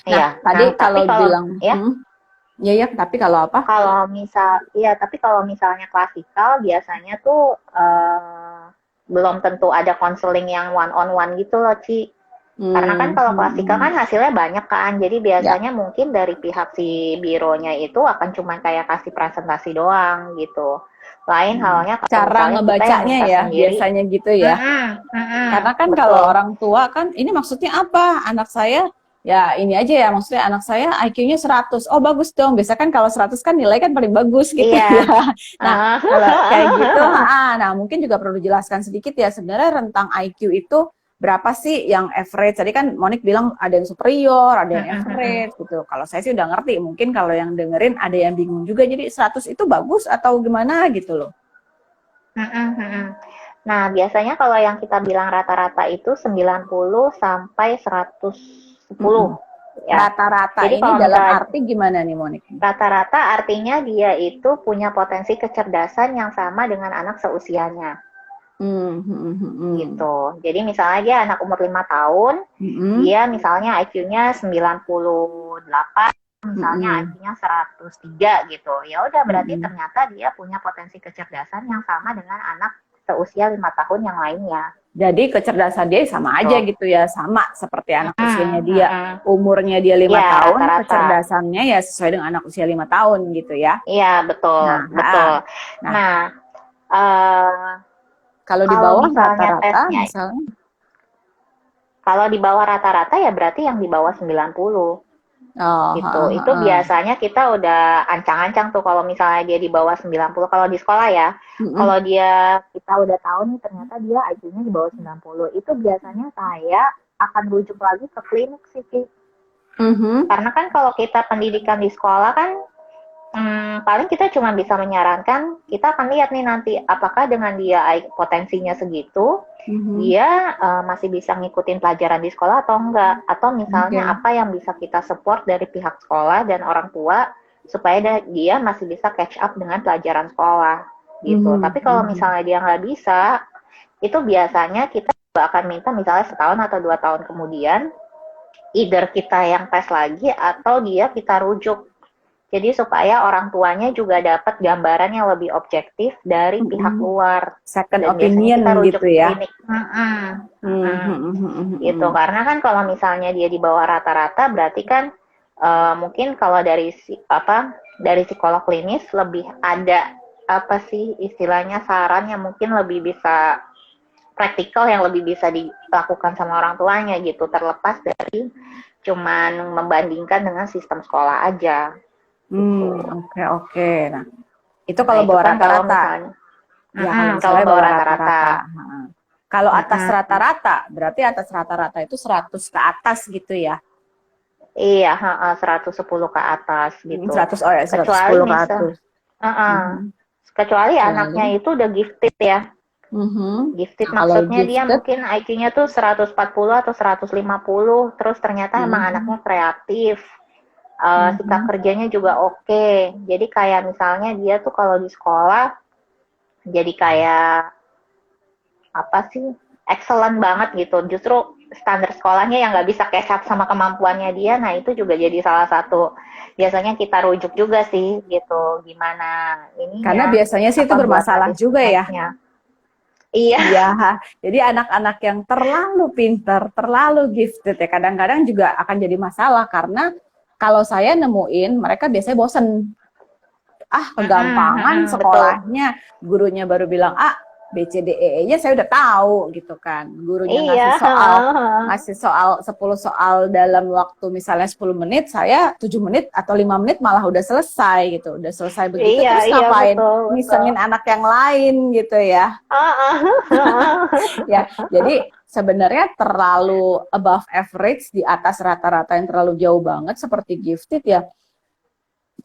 Nah, tadi kalau bilang ya, tapi kalau apa? Tapi kalau misalnya klasikal biasanya tuh belum tentu ada konseling yang one on one gitu loh, Ci. Karena kan kalau klasikal kan hasilnya banyak kan, jadi biasanya mungkin dari pihak si bironya itu akan cuma kayak kasih presentasi doang gitu. Lain halnya cara ngebacanya ya sendiri. Biasanya gitu ya. Karena kan kalau orang tua kan ini maksudnya apa? Anak saya ya ini aja ya, maksudnya anak saya IQ-nya 100. Oh bagus dong. Biasa kan kalau 100 kan nilai kan paling bagus gitu ya. Nah, kalau kayak gitu, nah mungkin juga perlu dijelaskan sedikit ya sebenarnya rentang IQ itu berapa sih yang average? Tadi kan Monik bilang ada yang superior, ada yang average gitu. Kalau saya sih udah ngerti, mungkin kalau yang dengerin ada yang bingung juga. Jadi 100 itu bagus atau gimana gitu loh. Nah, biasanya kalau yang kita bilang rata-rata itu 90 sampai 110. Ya. Rata-rata ini dalam arti gimana nih Monik? Rata-rata artinya dia itu punya potensi kecerdasan yang sama dengan anak seusianya. Gitu. Jadi misalnya dia anak umur 5 tahun, dia misalnya IQ-nya 98, misalnya IQ-nya 103 gitu. Ya udah berarti ternyata dia punya potensi kecerdasan yang sama dengan anak seusia 5 tahun yang lainnya. Jadi kecerdasan dia sama aja gitu ya, sama seperti anak usianya dia. Umurnya dia 5 tahun, rata-rata. Kecerdasannya ya sesuai dengan anak usia 5 tahun gitu ya. Iya, betul, betul. Kalau di bawah rata-rata misalnya? Kalau di bawah rata-rata ya berarti yang di bawah 90. Gitu. Itu biasanya kita udah ancang-ancang tuh kalau misalnya dia di bawah 90. Kalau di sekolah ya. Kalau kita udah tahu nih ternyata dia IQ-nya di bawah 90. Itu biasanya saya akan rujuk lagi ke klinik sih. Karena kan kalau kita pendidikan di sekolah kan paling kita cuma bisa menyarankan, kita akan lihat nih nanti apakah dengan dia potensinya segitu, dia masih bisa ngikutin pelajaran di sekolah atau enggak, atau misalnya Oke. apa yang bisa kita support dari pihak sekolah dan orang tua supaya dia masih bisa catch up dengan pelajaran sekolah gitu. Tapi kalau misalnya dia nggak bisa, itu biasanya kita juga akan minta misalnya setahun atau 2 tahun kemudian, either kita yang tes lagi atau dia kita rujuk. Jadi supaya orang tuanya juga dapat gambaran yang lebih objektif dari pihak luar. Second Dan biasanya opinion kita rujuk gitu ya. klinik. Gitu. Karena kan kalau misalnya dia di bawah rata-rata, berarti kan mungkin kalau dari dari psikolog klinis lebih ada apa sih istilahnya saran yang mungkin lebih bisa praktikal, yang lebih bisa dilakukan sama orang tuanya gitu, terlepas dari cuman membandingkan dengan sistem sekolah aja. Oke. Nah, itu Nah, kalau itu bawah kan kalau rata-rata. misalnya Ya, kalau kalau misalnya bawah bawah rata-rata. rata-rata. Kalau atas rata-rata, berarti atas rata-rata itu 100 ke atas gitu ya. Iya, 110 ke atas gitu. 100, oh ya, Kecuali 110 ke misal, atas. kecuali Kecuali. anaknya itu udah gifted ya. Gifted Nah, kalau maksudnya dia gifted, mungkin IQ-nya tuh 140 atau 150, terus ternyata emang anaknya kreatif. Sikap kerjanya juga oke. Jadi kayak misalnya dia tuh kalau di sekolah jadi kayak apa sih, excellent banget gitu. Justru standar sekolahnya yang nggak bisa catch up sama kemampuannya dia. Nah itu juga jadi salah satu biasanya kita rujuk juga sih gitu, gimana karena ininya biasanya sih itu buat bermasalah habis juga ya. nextnya. Iya. Iya, jadi anak-anak yang terlalu pinter, terlalu gifted ya kadang-kadang juga akan jadi masalah karena kalau saya nemuin mereka biasanya bosen. Kegampangan Betul. sekolahnya, gurunya baru bilang A, B, C, D, E-nya saya udah tahu gitu kan. Gurunya Iya. ngasih soal 10 soal dalam waktu misalnya 10 menit, saya 7 menit atau 5 menit malah udah selesai gitu. Udah selesai begitu, Iya, terus iya, ngapain betul. ngisengin anak yang lain gitu ya. Ya, jadi sebenarnya terlalu above average, di atas rata-rata yang terlalu jauh banget seperti gifted ya.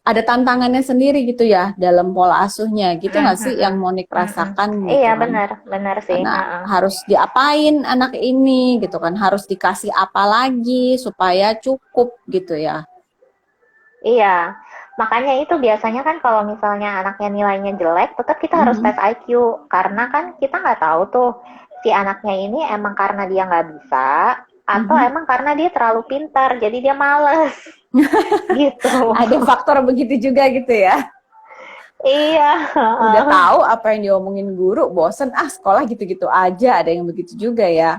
Ada tantangannya sendiri gitu ya dalam pola asuhnya gitu nggak sih yang Monik rasakan gitu Iya, kan, benar sih. karena harus diapain anak ini gitu kan, harus dikasih apa lagi supaya cukup gitu ya. Iya, makanya itu biasanya kan kalau misalnya anaknya nilainya jelek, tetap kita harus tes IQ. Karena kan kita nggak tahu tuh, si anaknya ini emang karena dia nggak bisa, atau emang karena dia terlalu pintar, jadi dia males. Gitu. Ada faktor begitu juga gitu ya. Iya. Udah tahu apa yang diomongin guru, bosen sekolah gitu-gitu aja, ada yang begitu juga ya.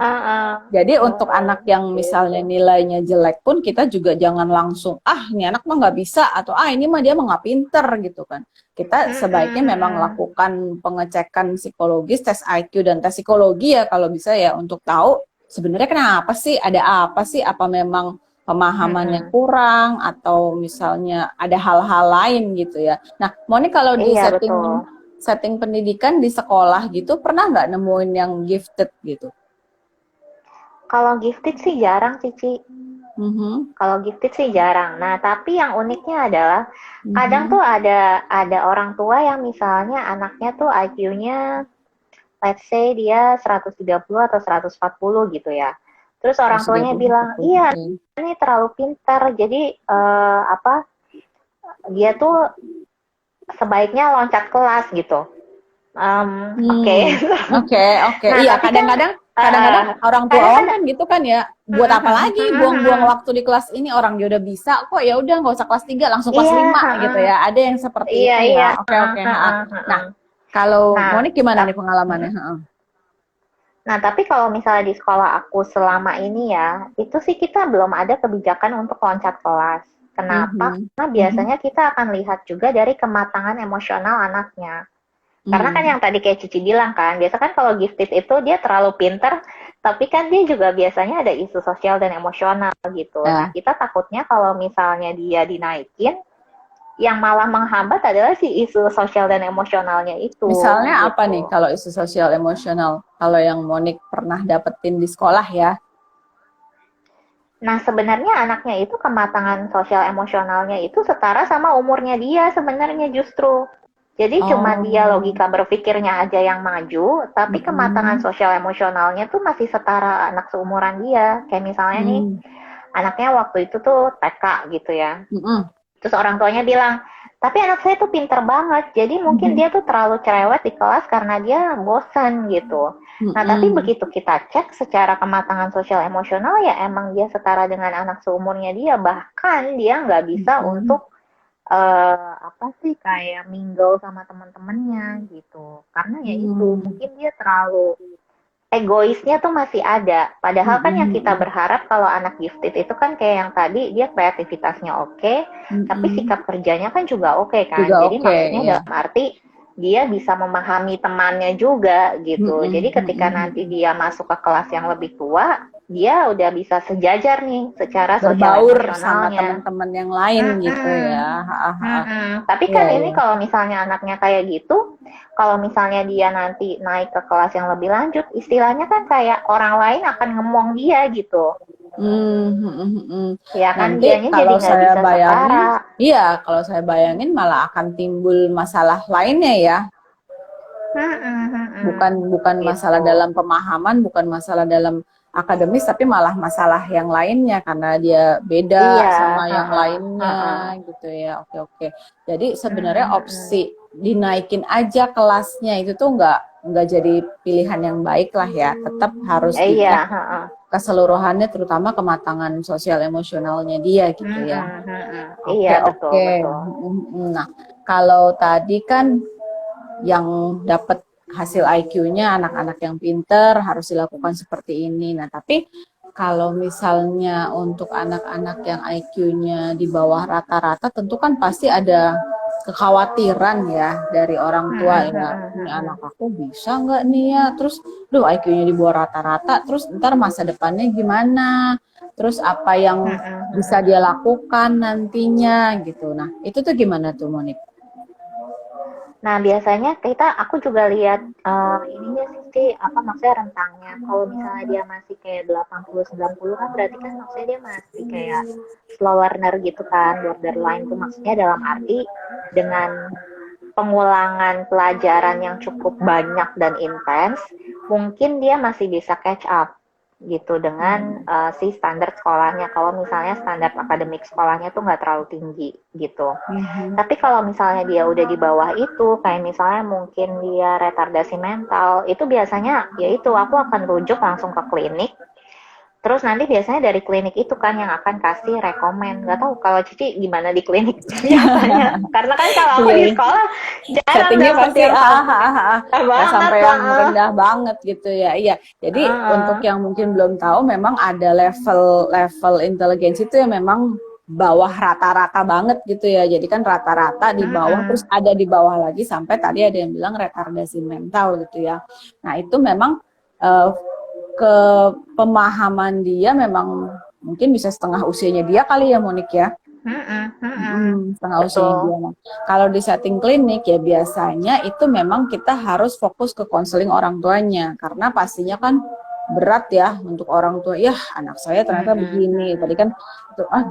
Jadi untuk anak yang misalnya nilainya jelek pun kita juga jangan langsung ini anak mah nggak bisa, atau ini mah dia mah nggak pinter gitu kan. Kita sebaiknya memang lakukan pengecekan psikologis, tes IQ dan tes psikologi ya kalau bisa ya, untuk tahu sebenarnya kenapa sih, ada apa sih, apa memang pemahamannya kurang atau misalnya ada hal-hal lain gitu ya. Nah, Moni kalau di Iya, betul. setting pendidikan di sekolah gitu pernah nggak nemuin yang gifted gitu? Kalau gifted sih jarang, Cici. Kalau gifted sih jarang. Nah, tapi yang uniknya adalah kadang tuh ada orang tua yang misalnya anaknya tuh IQ-nya let's say dia 130 atau 140 gitu ya. Terus orang tuanya bilang, iya ini terlalu pintar, jadi dia tuh sebaiknya loncat kelas gitu. Oke. Iya, kadang-kadang orang tua kan gitu kan ya, buat apa lagi buang-buang waktu di kelas ini, orang dia udah bisa kok, ya udah nggak usah kelas 3 langsung kelas 5 gitu ya. Ada yang seperti itu ya. Oke. Nah, kalau Monik gimana nih pengalamannya? Nah, tapi kalau misalnya di sekolah aku selama ini ya, itu sih kita belum ada kebijakan untuk loncat kelas. Kenapa? Karena biasanya kita akan lihat juga dari kematangan emosional anaknya. Karena kan yang tadi kayak Cici bilang kan, biasa kan kalau gifted itu dia terlalu pinter, tapi kan dia juga biasanya ada isu sosial dan emosional gitu. Nah, kita takutnya kalau misalnya dia dinaikin, yang malah menghambat adalah si isu sosial dan emosionalnya itu. Misalnya gitu. Apa nih kalau isu sosial emosional? Kalau yang Monik pernah dapetin di sekolah ya? Nah, sebenarnya anaknya itu kematangan sosial emosionalnya itu setara sama umurnya dia sebenarnya justru. Jadi cuma dia Oh, logika berpikirnya aja yang maju, tapi kematangan mm-mm, sosial emosionalnya tuh masih setara anak seumuran dia. Kayak misalnya nih, mm, anaknya waktu itu tuh TK gitu ya. mm-mm, Terus orang tuanya bilang, tapi anak saya tuh pinter banget, jadi mungkin dia tuh terlalu cerewet di kelas karena dia bosan gitu. Nah, tapi mm-mm, begitu kita cek secara kematangan sosial emosional ya emang dia setara dengan anak seumurnya dia, bahkan dia nggak bisa mm-mm, untuk apa sih kayak mingle sama teman-temannya gitu. Karena ya itu mm, mungkin dia terlalu egoisnya tuh masih ada. Padahal kan yang kita mm-mm, berharap kalau anak gifted itu kan kayak yang tadi dia kreativitasnya oke, tapi mm-mm. sikap kerjanya kan juga oke Juga kan. Jadi oke maksudnya ya. dalam arti dia bisa memahami temannya juga gitu. Jadi Mm-mm, ketika nanti mm-mm. dia masuk ke kelas yang lebih tua, dia udah bisa sejajar nih secara sosial Berbaur sama emosionalnya. teman-teman yang lain gitu Mm-mm. ya. Ha, ha, ha. Tapi Iya, kan ini iya. kalau misalnya anaknya kayak gitu, kalau misalnya dia nanti naik ke kelas yang lebih lanjut, istilahnya kan kayak orang lain akan ngemong dia gitu. Ya kan Nanti dianya jadi kalau nggak saya bisa bayangin, setara. iya, kalau saya bayangin malah akan timbul masalah lainnya ya. Bukan masalah Gitu. dalam pemahaman, bukan masalah dalam akademis, tapi malah masalah yang lainnya karena dia beda Iya, sama yang heeh, heeh. lainnya gitu ya. Oke, oke. Jadi Hmm, sebenarnya hmm, hmm. opsi dinaikin aja kelasnya itu tuh nggak jadi pilihan yang baik lah ya. Tetap harus Iya, dicek heeh. keseluruhannya, terutama kematangan sosial emosionalnya dia gitu Hmm, ya. hmm, hmm, hmm. Iya, Oke, betul, oke. betul. Nah, kalau tadi kan yang dapat hasil IQ-nya anak-anak yang pinter harus dilakukan seperti ini. Nah, tapi kalau misalnya untuk anak-anak yang IQ-nya di bawah rata-rata, tentu kan pasti ada kekhawatiran ya dari orang Hmm, tua hmm, ya. hmm, Ini hmm, hmm. anak aku bisa nggak nih ya? Terus, duh IQ-nya di bawah rata-rata, terus ntar masa depannya gimana? Terus apa Hmm, yang hmm, hmm, bisa hmm. dia lakukan nantinya gitu. Nah, itu tuh gimana tuh Monik? Nah, biasanya aku juga lihat ininya sih, apa maksudnya rentangnya. Kalau misalnya dia masih kayak 80 90 kan berarti kan maksudnya dia masih kayak slow learner gitu kan. Borderline tuh maksudnya dalam arti dengan pengulangan pelajaran yang cukup banyak dan intens, mungkin dia masih bisa catch up gitu dengan si standar sekolahnya. Kalau misalnya standar akademik sekolahnya tuh nggak terlalu tinggi gitu. Mhm. Tapi kalau misalnya dia udah di bawah itu, kayak misalnya mungkin dia retardasi mental, itu biasanya yaitu aku akan rujuk langsung ke klinik. Terus nanti biasanya dari klinik itu kan yang akan kasih rekomen. Gak tahu kalau Cici gimana di klinik biasanya. Karena kan kalau aku Iya, di iya. sekolah jarang Settingnya dapet pasti yang nggak banget sampai yang lah. rendah banget gitu ya. Iya. Jadi untuk yang mungkin belum tahu, memang ada level inteligensi itu yang memang bawah rata-rata banget gitu ya. Jadi kan rata-rata di bawah, terus ada di bawah lagi sampai tadi ada yang bilang retardasi mental gitu ya. Nah itu memang eh, ke pemahaman dia memang mungkin bisa setengah usianya dia kali ya Monik ya. Setengah usianya Betul. dia. Nah, kalau di setting klinik ya biasanya itu memang kita harus fokus ke konseling orang tuanya karena pastinya kan berat ya untuk orang tua. Ya anak saya ternyata begini. Tadi kan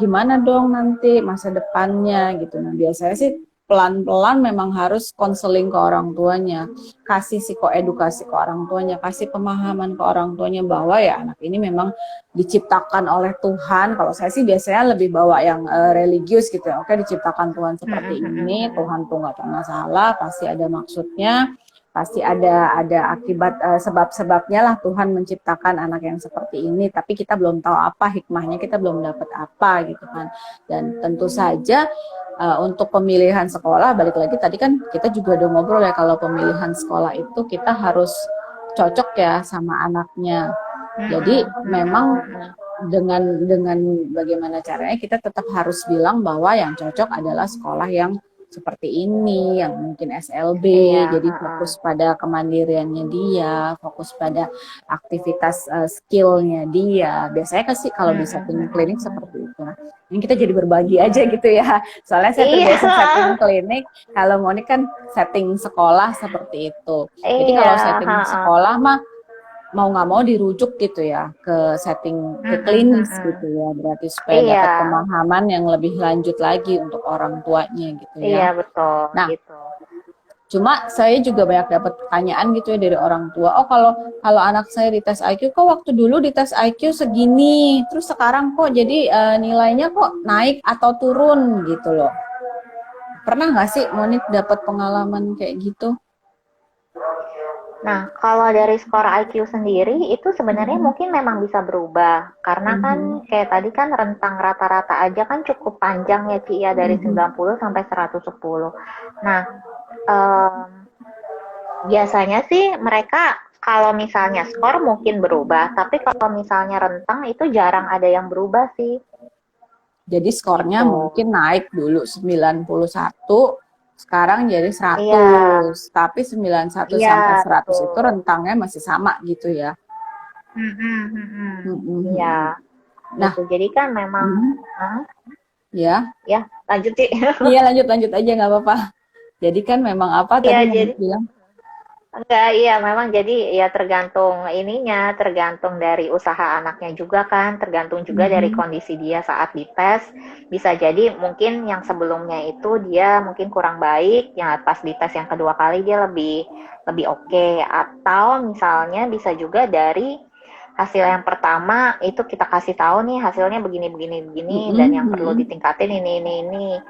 gimana dong nanti masa depannya gitu. Nah biasanya sih pelan-pelan memang harus konseling ke orang tuanya, kasih psikoedukasi ke orang tuanya, kasih pemahaman ke orang tuanya bahwa ya anak ini memang diciptakan oleh Tuhan. Kalau saya sih biasanya lebih bawa yang religius gitu ya. Oke, diciptakan Tuhan seperti ini, Tuhan tuh nggak pernah salah, pasti ada maksudnya, pasti ada akibat sebab-sebabnya lah Tuhan menciptakan anak yang seperti ini. Tapi kita belum tahu apa hikmahnya, kita belum dapat apa gitu kan. Dan tentu saja untuk pemilihan sekolah, balik lagi tadi kan kita juga udah ngobrol ya kalau pemilihan sekolah itu kita harus cocok ya sama anaknya. Jadi memang dengan bagaimana caranya kita tetap harus bilang bahwa yang cocok adalah sekolah yang seperti ini, yang mungkin SLB, Iya, jadi fokus pada kemandiriannya dia, fokus pada aktivitas skillnya dia. Biasanya kan sih kalau di setting klinik seperti itu. Nah, ini kita jadi berbagi aja gitu ya. Soalnya saya iya, terbiasa setting klinik, kalau Monik kan setting sekolah seperti itu. Jadi iya, kalau setting sekolah mah mau nggak mau dirujuk gitu ya ke setting ke Mm, mm, klinis mm, gitu mm. ya, berarti supaya Iya, dapat pemahaman yang lebih lanjut lagi untuk orang tuanya gitu iya ya. betul Nah, gitu. cuma saya juga banyak dapat pertanyaan gitu ya dari orang tua. Oh, kalau kalau anak saya di tes IQ, kok waktu dulu di tes IQ segini, terus sekarang kok jadi nilainya kok naik atau turun gitu loh. Pernah nggak sih Monik dapat pengalaman kayak gitu? Nah, kalau dari skor IQ sendiri itu sebenarnya mungkin memang bisa berubah karena kan kayak tadi kan rentang rata-rata aja kan cukup panjang ya Ci ya dari 90 sampai 110. Nah, em, biasanya sih mereka kalau misalnya skor mungkin berubah, tapi kalau misalnya rentang itu jarang ada yang berubah sih. Jadi skornya Gitu. mungkin naik dulu 91, sekarang jadi Iya, 100. Tapi 91 iya sampai 100 itu betul. rentangnya masih sama gitu ya. Iya, Nah, gitu. Jadi kan memang, Hah? ya, Ya lanjut sih. iya lanjut aja nggak apa-apa. Jadi kan memang apa tadi Iya, mau jadi bilang? enggak, iya memang jadi ya tergantung ininya, tergantung dari usaha anaknya juga kan, tergantung juga dari kondisi dia saat dites. Bisa jadi mungkin yang sebelumnya itu dia mungkin kurang baik, ya pas dites yang kedua kali dia lebih lebih oke. Atau misalnya bisa juga dari hasil yang pertama itu kita kasih tahu nih hasilnya begini begini begini dan yang perlu ditingkatin ini.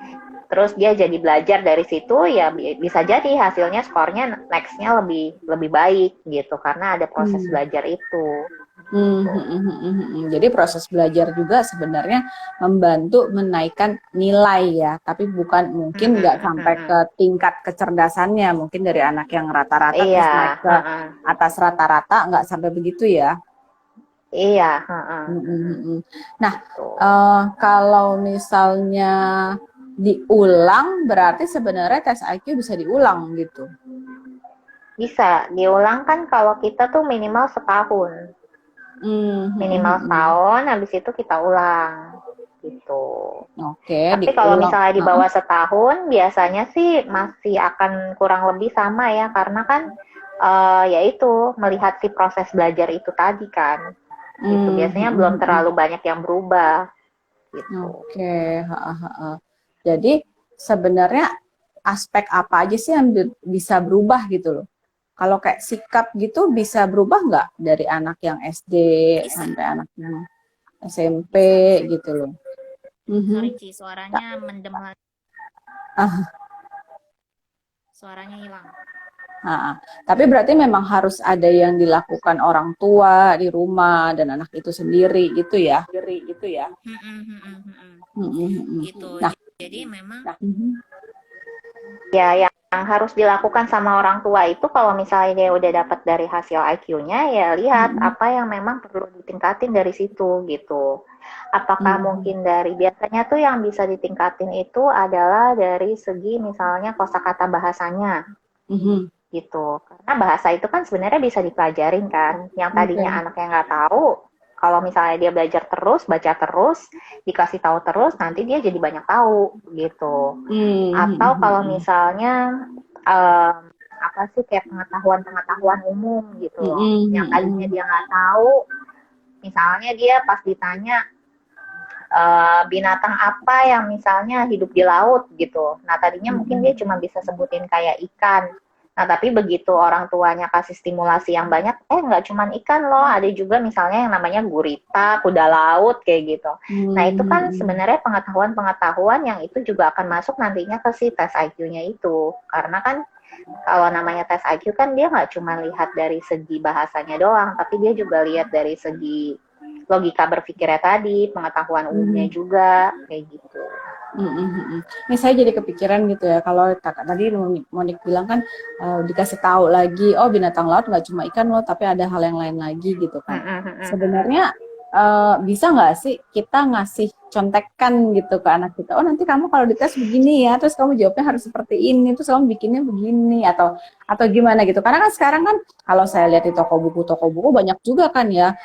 Terus dia jadi belajar dari situ ya bisa jadi hasilnya skornya nextnya lebih lebih baik gitu karena ada proses belajar itu. Jadi proses belajar juga sebenarnya membantu menaikkan nilai ya, tapi bukan mungkin nggak sampai ke tingkat kecerdasannya, mungkin dari anak yang rata-rata terus Iya, naik ke atas rata-rata nggak sampai begitu ya. iya. Nah, kalau misalnya diulang berarti sebenarnya tes IQ bisa diulang gitu. Bisa diulang kan kalau kita tuh minimal setahun. Minimal setahun, habis itu kita ulang gitu. Oke, Tapi kalau diulang. misalnya di bawah setahun, biasanya sih masih akan kurang lebih sama ya, karena kan yaitu melihat si proses belajar itu tadi kan. Gitu. Biasanya belum terlalu banyak yang berubah. Gitu. Oke. Jadi sebenarnya aspek apa aja sih yang bisa berubah gitu loh? Kalau kayak sikap gitu bisa berubah nggak dari anak yang SD Bisa. sampai anak yang SMP Bisa. gitu loh? Sorry Ci, suaranya mendem lagi. Suaranya hilang. Tapi berarti memang harus ada yang dilakukan orang tua di rumah dan anak itu sendiri gitu ya? Gitu. Nah, Jadi memang Ya, yang harus dilakukan sama orang tua itu kalau misalnya dia udah dapat dari hasil IQ-nya, ya lihat apa yang memang perlu ditingkatin dari situ gitu. Apakah mungkin biasanya tuh yang bisa ditingkatin itu adalah dari segi misalnya kosakata bahasanya gitu. Karena bahasa itu kan sebenarnya bisa dipelajarin kan. Yang tadinya anaknya nggak tahu, kalau misalnya dia belajar terus, baca terus, dikasih tahu terus, nanti dia jadi banyak tahu gitu. Atau kalau misalnya apa sih kayak pengetahuan umum gitu loh. Yang tadinya dia nggak tahu, misalnya dia pas ditanya binatang apa yang misalnya hidup di laut gitu. Nah tadinya mungkin dia cuma bisa sebutin kayak ikan. Nah tapi begitu orang tuanya kasih stimulasi yang banyak, nggak cuma ikan loh, ada juga misalnya yang namanya gurita, kuda laut kayak gitu. Nah itu kan sebenarnya pengetahuan yang itu juga akan masuk nantinya ke si tes IQ-nya itu. Karena kan kalau namanya tes IQ kan dia nggak cuma lihat dari segi bahasanya doang, tapi dia juga lihat dari segi logika berpikirnya tadi, pengetahuan umumnya juga, kayak gitu. Ini saya jadi kepikiran gitu ya, kalau tadi Monik bilang kan dikasih tahu lagi, oh binatang laut nggak cuma ikan loh, tapi ada hal yang lain lagi gitu kan. Sebenarnya bisa nggak sih kita ngasih contekan gitu ke anak kita, oh nanti kamu kalau dites begini ya, terus kamu jawabnya harus seperti ini, terus kamu bikinnya begini, atau gimana gitu. Karena kan sekarang kan kalau saya lihat di toko buku banyak juga kan ya,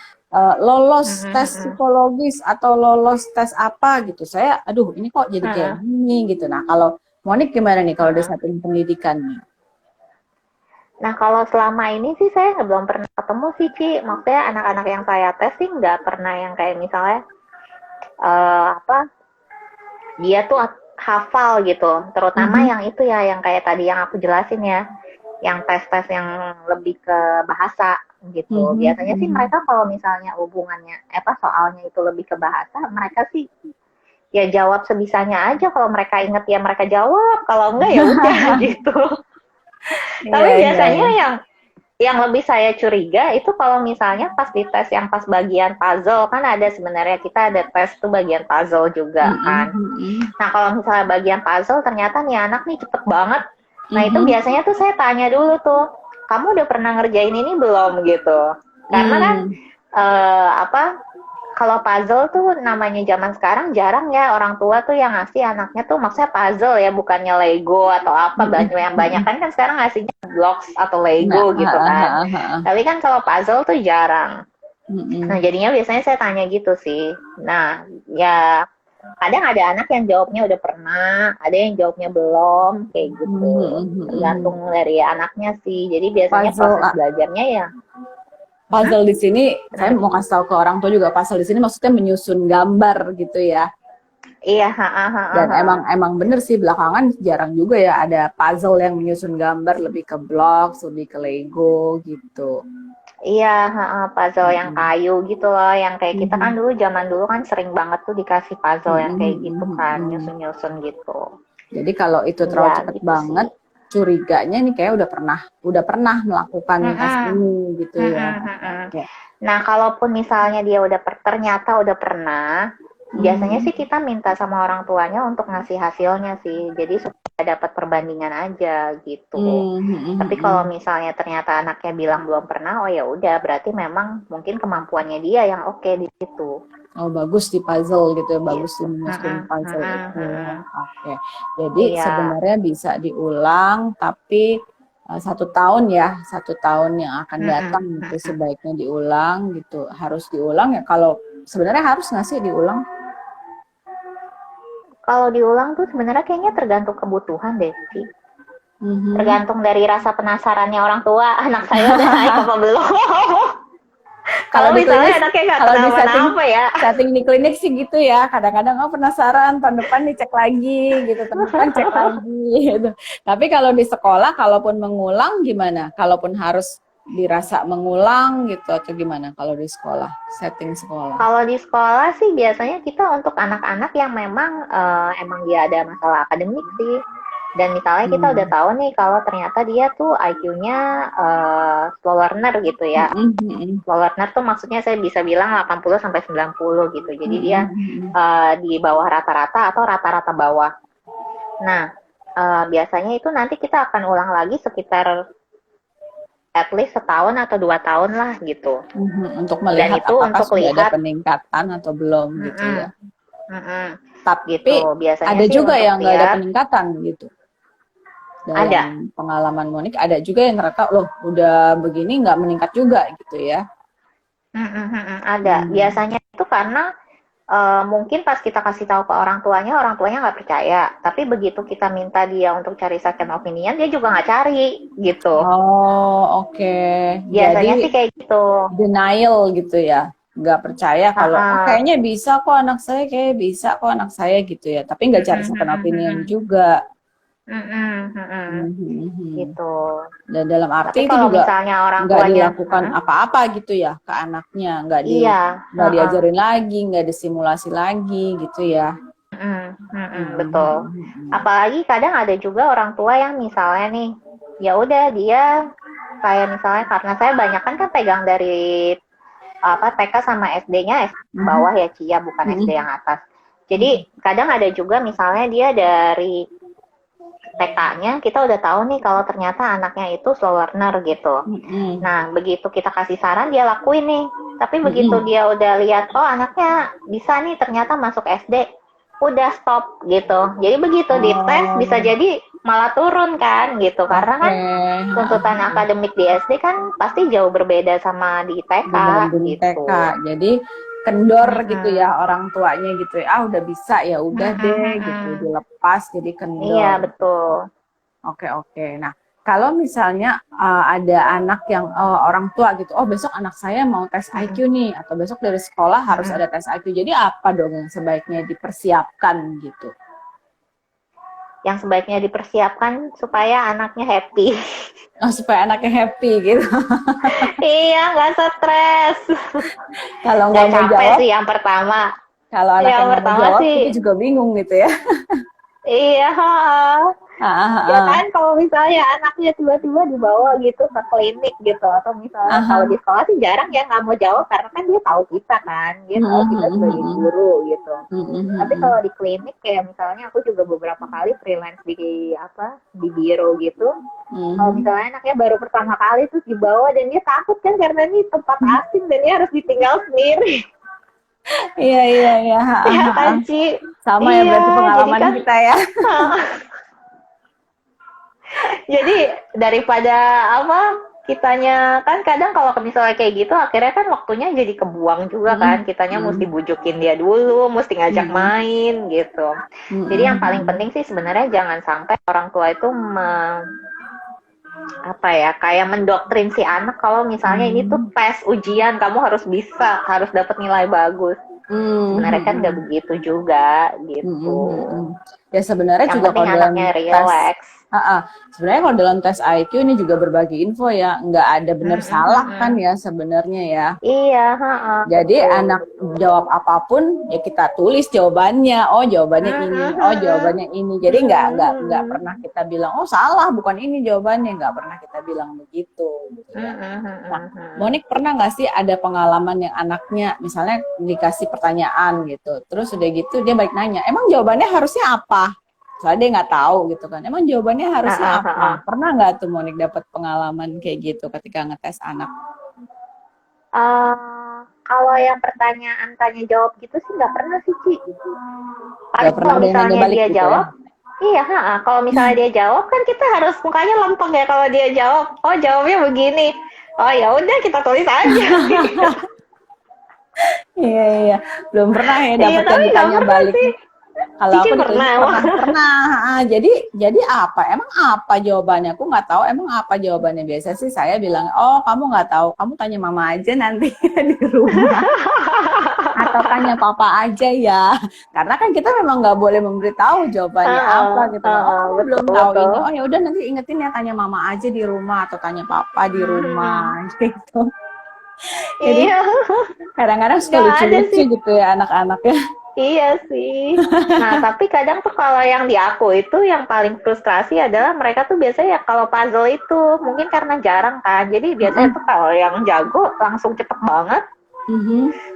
lolos tes psikologis atau lolos tes apa gitu. Saya, aduh ini kok jadi kayak gini gitu. Nah kalau Monik gimana nih kalau di setting pendidikan nih? Nah, kalau selama ini sih saya belum pernah ketemu sih, Ci. Maksudnya anak-anak yang saya tes sih nggak pernah yang kayak misalnya apa dia tuh hafal gitu. Terutama yang itu ya, yang kayak tadi yang aku jelasin ya, yang tes-tes yang lebih ke bahasa gitu. Biasanya sih mereka kalau misalnya hubungannya soalnya itu lebih ke bahasa, mereka sih ya jawab sebisanya aja. Kalau mereka inget ya mereka jawab, kalau enggak ya udah gitu. Tapi Iya, iya, biasanya iya. yang lebih saya curiga itu kalau misalnya pas di tes yang pas bagian puzzle, kan ada sebenarnya kita ada tes tuh bagian puzzle juga kan. Nah, kalau misalnya bagian puzzle ternyata nih anak nih cepet banget. Nah, itu biasanya tuh saya tanya dulu tuh, kamu udah pernah ngerjain ini belum gitu. Karena kan kalau puzzle tuh namanya zaman sekarang jarang ya orang tua tuh yang ngasih anaknya tuh maksudnya puzzle ya, bukannya Lego atau apa. Yang banyak kan sekarang ngasihnya blocks atau Lego gitu kan. Tapi kan kalau puzzle tuh jarang. Nah, jadinya biasanya saya tanya gitu sih. Nah, ya kadang ada anak yang jawabnya udah pernah, ada yang jawabnya belum, kayak gitu. Tergantung dari anaknya sih. Jadi biasanya Puzzle, proses belajarnya ya. puzzle di sini, saya mau kasih tahu ke orang tua juga, puzzle di sini maksudnya menyusun gambar gitu ya. Iya, Dan emang bener sih belakangan jarang juga ya ada puzzle yang menyusun gambar, lebih ke blocks, lebih ke Lego gitu. Iya, puzzle yang kayu gitu loh, yang kayak kita kan zaman dulu kan sering banget tuh dikasih puzzle yang kayak gitu kan, nyusun-nyusun gitu. Jadi kalau itu terlalu Ya, cepet gitu banget, sih. curiganya nih kayak udah pernah melakukan tes ini gitu ya. Kayak, Nah, kalaupun misalnya dia ternyata udah pernah, biasanya sih kita minta sama orang tuanya untuk ngasih hasilnya sih. Jadi supaya dapat perbandingan aja gitu. Tapi kalau misalnya ternyata anaknya bilang belum pernah, oh ya udah berarti memang mungkin kemampuannya dia yang oke di situ. oh bagus di puzzle gitu ya, bagus di menyusun puzzle itu. Oke. Jadi sebenarnya bisa diulang, tapi 1 tahun ya, 1 tahun yang akan datang itu sebaiknya diulang gitu. Harus diulang ya. Kalau sebenarnya harus nggak sih diulang? Kalau diulang tuh sebenarnya kayaknya tergantung kebutuhan deh sih. Tergantung dari rasa penasarannya orang tua, anak saya udah naik apa belum. Kalau misalnya anaknya nggak kenapa-napa ya. Setting di klinik sih gitu ya. Kadang-kadang penasaran, tahun depan dicek lagi gitu, tahun depan cek lagi gitu. Tapi kalau di sekolah, kalaupun mengulang gimana? Kalaupun harus dirasa mengulang gitu atau gimana kalau di sekolah, setting sekolah? Kalau di sekolah sih biasanya kita untuk anak-anak yang memang emang dia ada masalah akademik sih. Dan misalnya kita udah tahu nih kalau ternyata dia tuh IQ-nya slow learner gitu ya. Slow learner tuh maksudnya saya bisa bilang 80 sampai 90 gitu. Jadi dia di bawah rata-rata atau rata-rata bawah. Nah, biasanya itu nanti kita akan ulang lagi sekitar at least 1 tahun atau 2 tahun lah gitu. Untuk melihat dan itu apakah untuk sudah lihat ada peningkatan atau belum gitu ya. Tapi gitu. Biasanya ada sih juga yang nggak ada lihat, peningkatan gitu. Dalam ada pengalaman Monik ada juga yang ternyata loh udah begini nggak meningkat juga gitu ya. ada. Biasanya itu karena mungkin pas kita kasih tahu ke orang tuanya nggak percaya. Tapi begitu kita minta dia untuk cari second opinion, dia juga nggak cari gitu. Oh, oke. Biasanya Jadi sih kayak gitu. denial gitu ya. Nggak percaya kalau kayaknya bisa kok anak saya, kayak bisa kok anak saya gitu ya. Tapi nggak cari second opinion juga. Gitu. Dan dalam arti Tapi itu kalau juga misalnya orang nggak tuanya dilakukan apa-apa gitu ya ke anaknya, nggak diajarin lagi, nggak disimulasi lagi gitu ya. Betul. Apalagi kadang ada juga orang tua yang misalnya nih, ya udah dia kayak misalnya karena saya banyak kan pegang dari TK sama SD-nya bawah ya Cia, bukan SD yang atas. Jadi kadang ada juga misalnya dia dari TK-nya kita udah tahu nih kalau ternyata anaknya itu slow learner gitu. Nah, begitu kita kasih saran dia lakuin nih. Tapi begitu dia udah lihat oh anaknya bisa nih ternyata masuk SD, udah stop gitu. Jadi begitu dites bisa jadi malah turun kan gitu. Karena kan tuntutan akademik di SD kan pasti jauh berbeda sama di TK gitu. TK. Jadi kendor gitu ya orang tuanya gitu ya. Udah bisa ya udah deh gitu, dilepas jadi kendor. Iya, betul. Oke. Nah, kalau misalnya ada anak yang orang tua gitu, oh besok anak saya mau tes IQ nih, atau besok dari sekolah harus ada tes IQ. Jadi apa dong yang sebaiknya dipersiapkan gitu? Yang sebaiknya dipersiapkan supaya anaknya happy. Oh, supaya anaknya happy gitu. Iya, nggak stres. Kalau Nggak nggak mau capek jawab, sih yang pertama. kalau anaknya Yang nggak mau pertama jawab, sih, kita juga bingung gitu ya. iya. Ya Ah, kan, kalau misalnya anaknya tiba-tiba dibawa gitu ke klinik gitu, atau misalnya kalau di ah. sekolah sih jarang ya nggak mau jawab karena kan dia tahu kita kan, dia tahu kita sebagai guru gitu. Tapi kalau di klinik kayak misalnya aku juga beberapa kali freelance di di biro gitu. Kalau misalnya anaknya baru pertama kali terus dibawa dan dia takut kan karena ini tempat asing dan dia harus ditinggal sendiri. Iya, iya, iya. Ya kan, Ci? Sama ya Iya, berarti jadi pengalaman kan kita ya. jadi daripada kitanya kan kadang kalau misalnya kayak gitu akhirnya kan waktunya jadi kebuang juga kan, kitanya mesti bujukin dia dulu, mesti ngajak main gitu. Jadi yang paling penting sih sebenarnya jangan sampai orang tua itu kayak mendoktrin si anak kalau misalnya ini tuh tes ujian, kamu harus bisa, harus dapat nilai bagus. Sebenarnya kan nggak begitu juga gitu. Ya sebenarnya Yang juga penting kalau dalam anaknya tes, relax. sebenarnya kalau dalam tes IQ ini juga berbagi info ya, nggak ada benar salah kan ya sebenarnya ya. Iya, Jadi betul. anak jawab apapun ya kita tulis jawabannya. Oh jawabannya ini, oh jawabannya ini. Jadi nggak pernah kita bilang oh salah bukan ini jawabannya, nggak pernah kita bilang begitu. Gitu ya. Nah, Monik pernah nggak sih ada pengalaman yang anaknya misalnya dikasih pertanyaan gitu, terus udah gitu dia balik nanya, emang jawabannya harusnya apa? Soalnya dia nggak tahu gitu kan. Emang jawabannya harusnya apa? Pernah nggak tuh Monik dapat pengalaman kayak gitu ketika ngetes anak? Kalau yang pertanyaan tanya jawab gitu sih nggak pernah sih, Ci. Nggak pernah Kalau ada yang nanya misalnya balik dia gitu jawab, ya? iya, kalau misalnya dia jawab kan kita harus mukanya lempeng ya kalau dia jawab. Oh, jawabnya begini. Oh, ya udah kita tulis aja. Iya, iya. Belum pernah ya Iya, dapet tapi yang nggak ditanya pernah balik. sih. Kalau Cici aku di pernah klinik emang. pernah. Jadi apa? Emang apa jawabannya? Aku nggak tahu. Emang apa jawabannya? Biasa sih saya bilang, oh kamu nggak tahu. Kamu tanya mama aja nanti di rumah. Atau tanya papa aja ya. Karena kan kita memang nggak boleh memberitahu jawabannya apa gitu. Oh kamu belum tahu ini. Oh ya udah nanti ingetin ya tanya mama aja di rumah atau tanya papa di rumah gitu. Jadi Iya, kadang-kadang suka nggak ada lucu-lucu sih. gitu ya anak-anaknya. Iya sih. Nah, tapi kadang tuh kalau yang di aku itu yang paling frustrasi adalah mereka tuh biasanya ya kalau puzzle itu mungkin karena jarang kan. Jadi biasanya tuh kalau yang jago langsung cepet banget.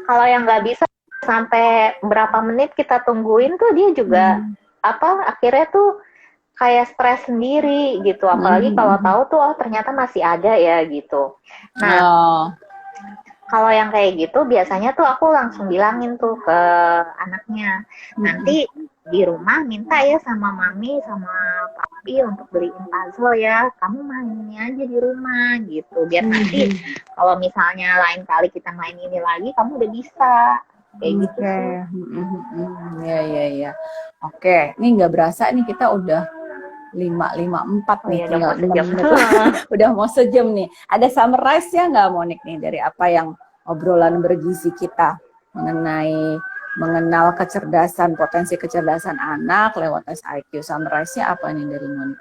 Kalau yang nggak bisa sampai berapa menit kita tungguin tuh dia juga akhirnya tuh kayak stres sendiri gitu. Apalagi kalau tahu tuh oh ternyata masih ada ya gitu. Nah, kalau yang kayak gitu biasanya tuh aku langsung bilangin tuh ke anaknya, nanti di rumah minta ya sama mami sama papi untuk beliin puzzle ya, kamu mainnya aja di rumah gitu, biar nanti kalau misalnya lain kali kita main ini lagi kamu udah bisa kayak gitu sih. Iya. Oke, ini nggak berasa nih kita udah 5:54 nih, tinggal 6 menit udah mau sejam nih. Ada summarize-nya nggak Monik nih dari apa yang obrolan bergizi kita mengenal kecerdasan, potensi kecerdasan anak lewat tes IQ. Summarize-nya apa nih dari Monik?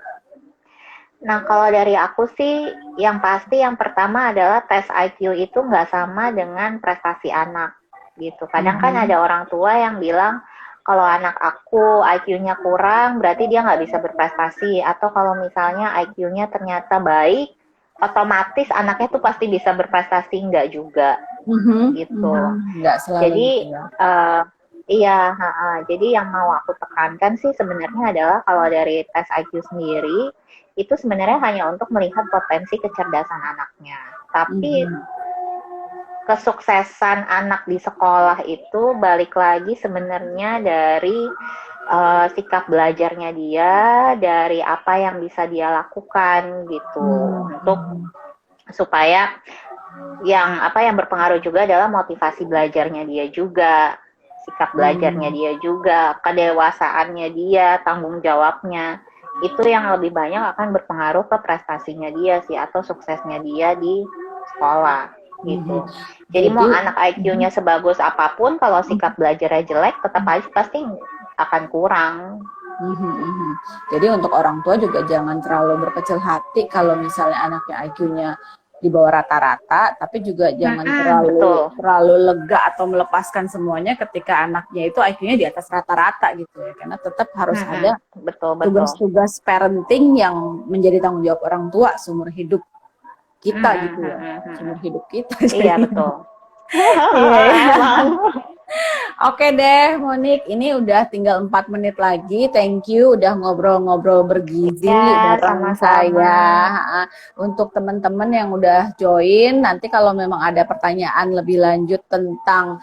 Nah, kalau dari aku sih yang pasti yang pertama adalah tes IQ itu nggak sama dengan prestasi anak gitu. Kadang kan ada orang tua yang bilang kalau anak aku IQ-nya kurang, berarti dia nggak bisa berprestasi. Atau kalau misalnya IQ-nya ternyata baik, otomatis anaknya tuh pasti bisa berprestasi, nggak juga. Gitu. Nggak selalu jadi, gitu ya. Jadi yang mau aku tekankan sih sebenarnya adalah kalau dari tes IQ sendiri, itu sebenarnya hanya untuk melihat potensi kecerdasan anaknya. Tapi kesuksesan anak di sekolah itu balik lagi sebenarnya dari sikap belajarnya dia, dari apa yang bisa dia lakukan gitu, untuk supaya yang berpengaruh juga adalah motivasi belajarnya dia juga, sikap belajarnya dia juga, kedewasaannya dia, tanggung jawabnya. itu yang lebih banyak akan berpengaruh ke prestasinya dia sih atau suksesnya dia di sekolah gitu. Jadi mau anak IQ-nya sebagus apapun, kalau sikap belajarnya jelek, tetap aja pasti akan kurang. Jadi untuk orang tua juga jangan terlalu berkecil hati kalau misalnya anaknya IQ-nya di bawah rata-rata, tapi juga jangan terlalu lega atau melepaskan semuanya ketika anaknya itu IQ-nya di atas rata-rata gitu ya, karena tetap harus ada tugas-tugas parenting yang menjadi tanggung jawab orang tua seumur hidup kita gitu ya, seumur hidup kita. Iya betul. Oke deh, Monik, ini udah tinggal 4 menit lagi. Thank you udah ngobrol-ngobrol bergizi bareng saya. Untuk teman-teman yang udah join, nanti kalau memang ada pertanyaan lebih lanjut tentang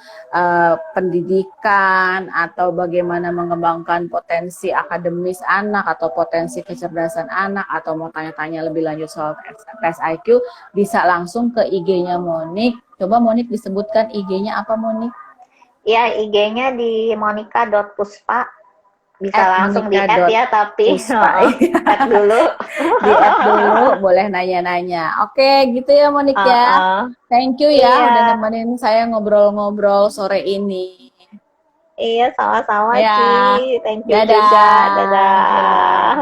pendidikan atau bagaimana mengembangkan potensi akademis anak atau potensi kecerdasan anak, atau mau tanya-tanya lebih lanjut soal tes IQ, bisa langsung ke IG-nya Monik. Coba Monik disebutkan IG-nya apa, Monik? Ya, IG-nya di monica.puspa. Bisa langsung di-add ya, tapi add dulu. Di-add dulu, boleh nanya-nanya. Oke, gitu ya Monik ya. Thank you ya udah nemenin saya ngobrol-ngobrol sore ini. Iya, sama-sama Ci. Thank you Dadah. juga. Dadah.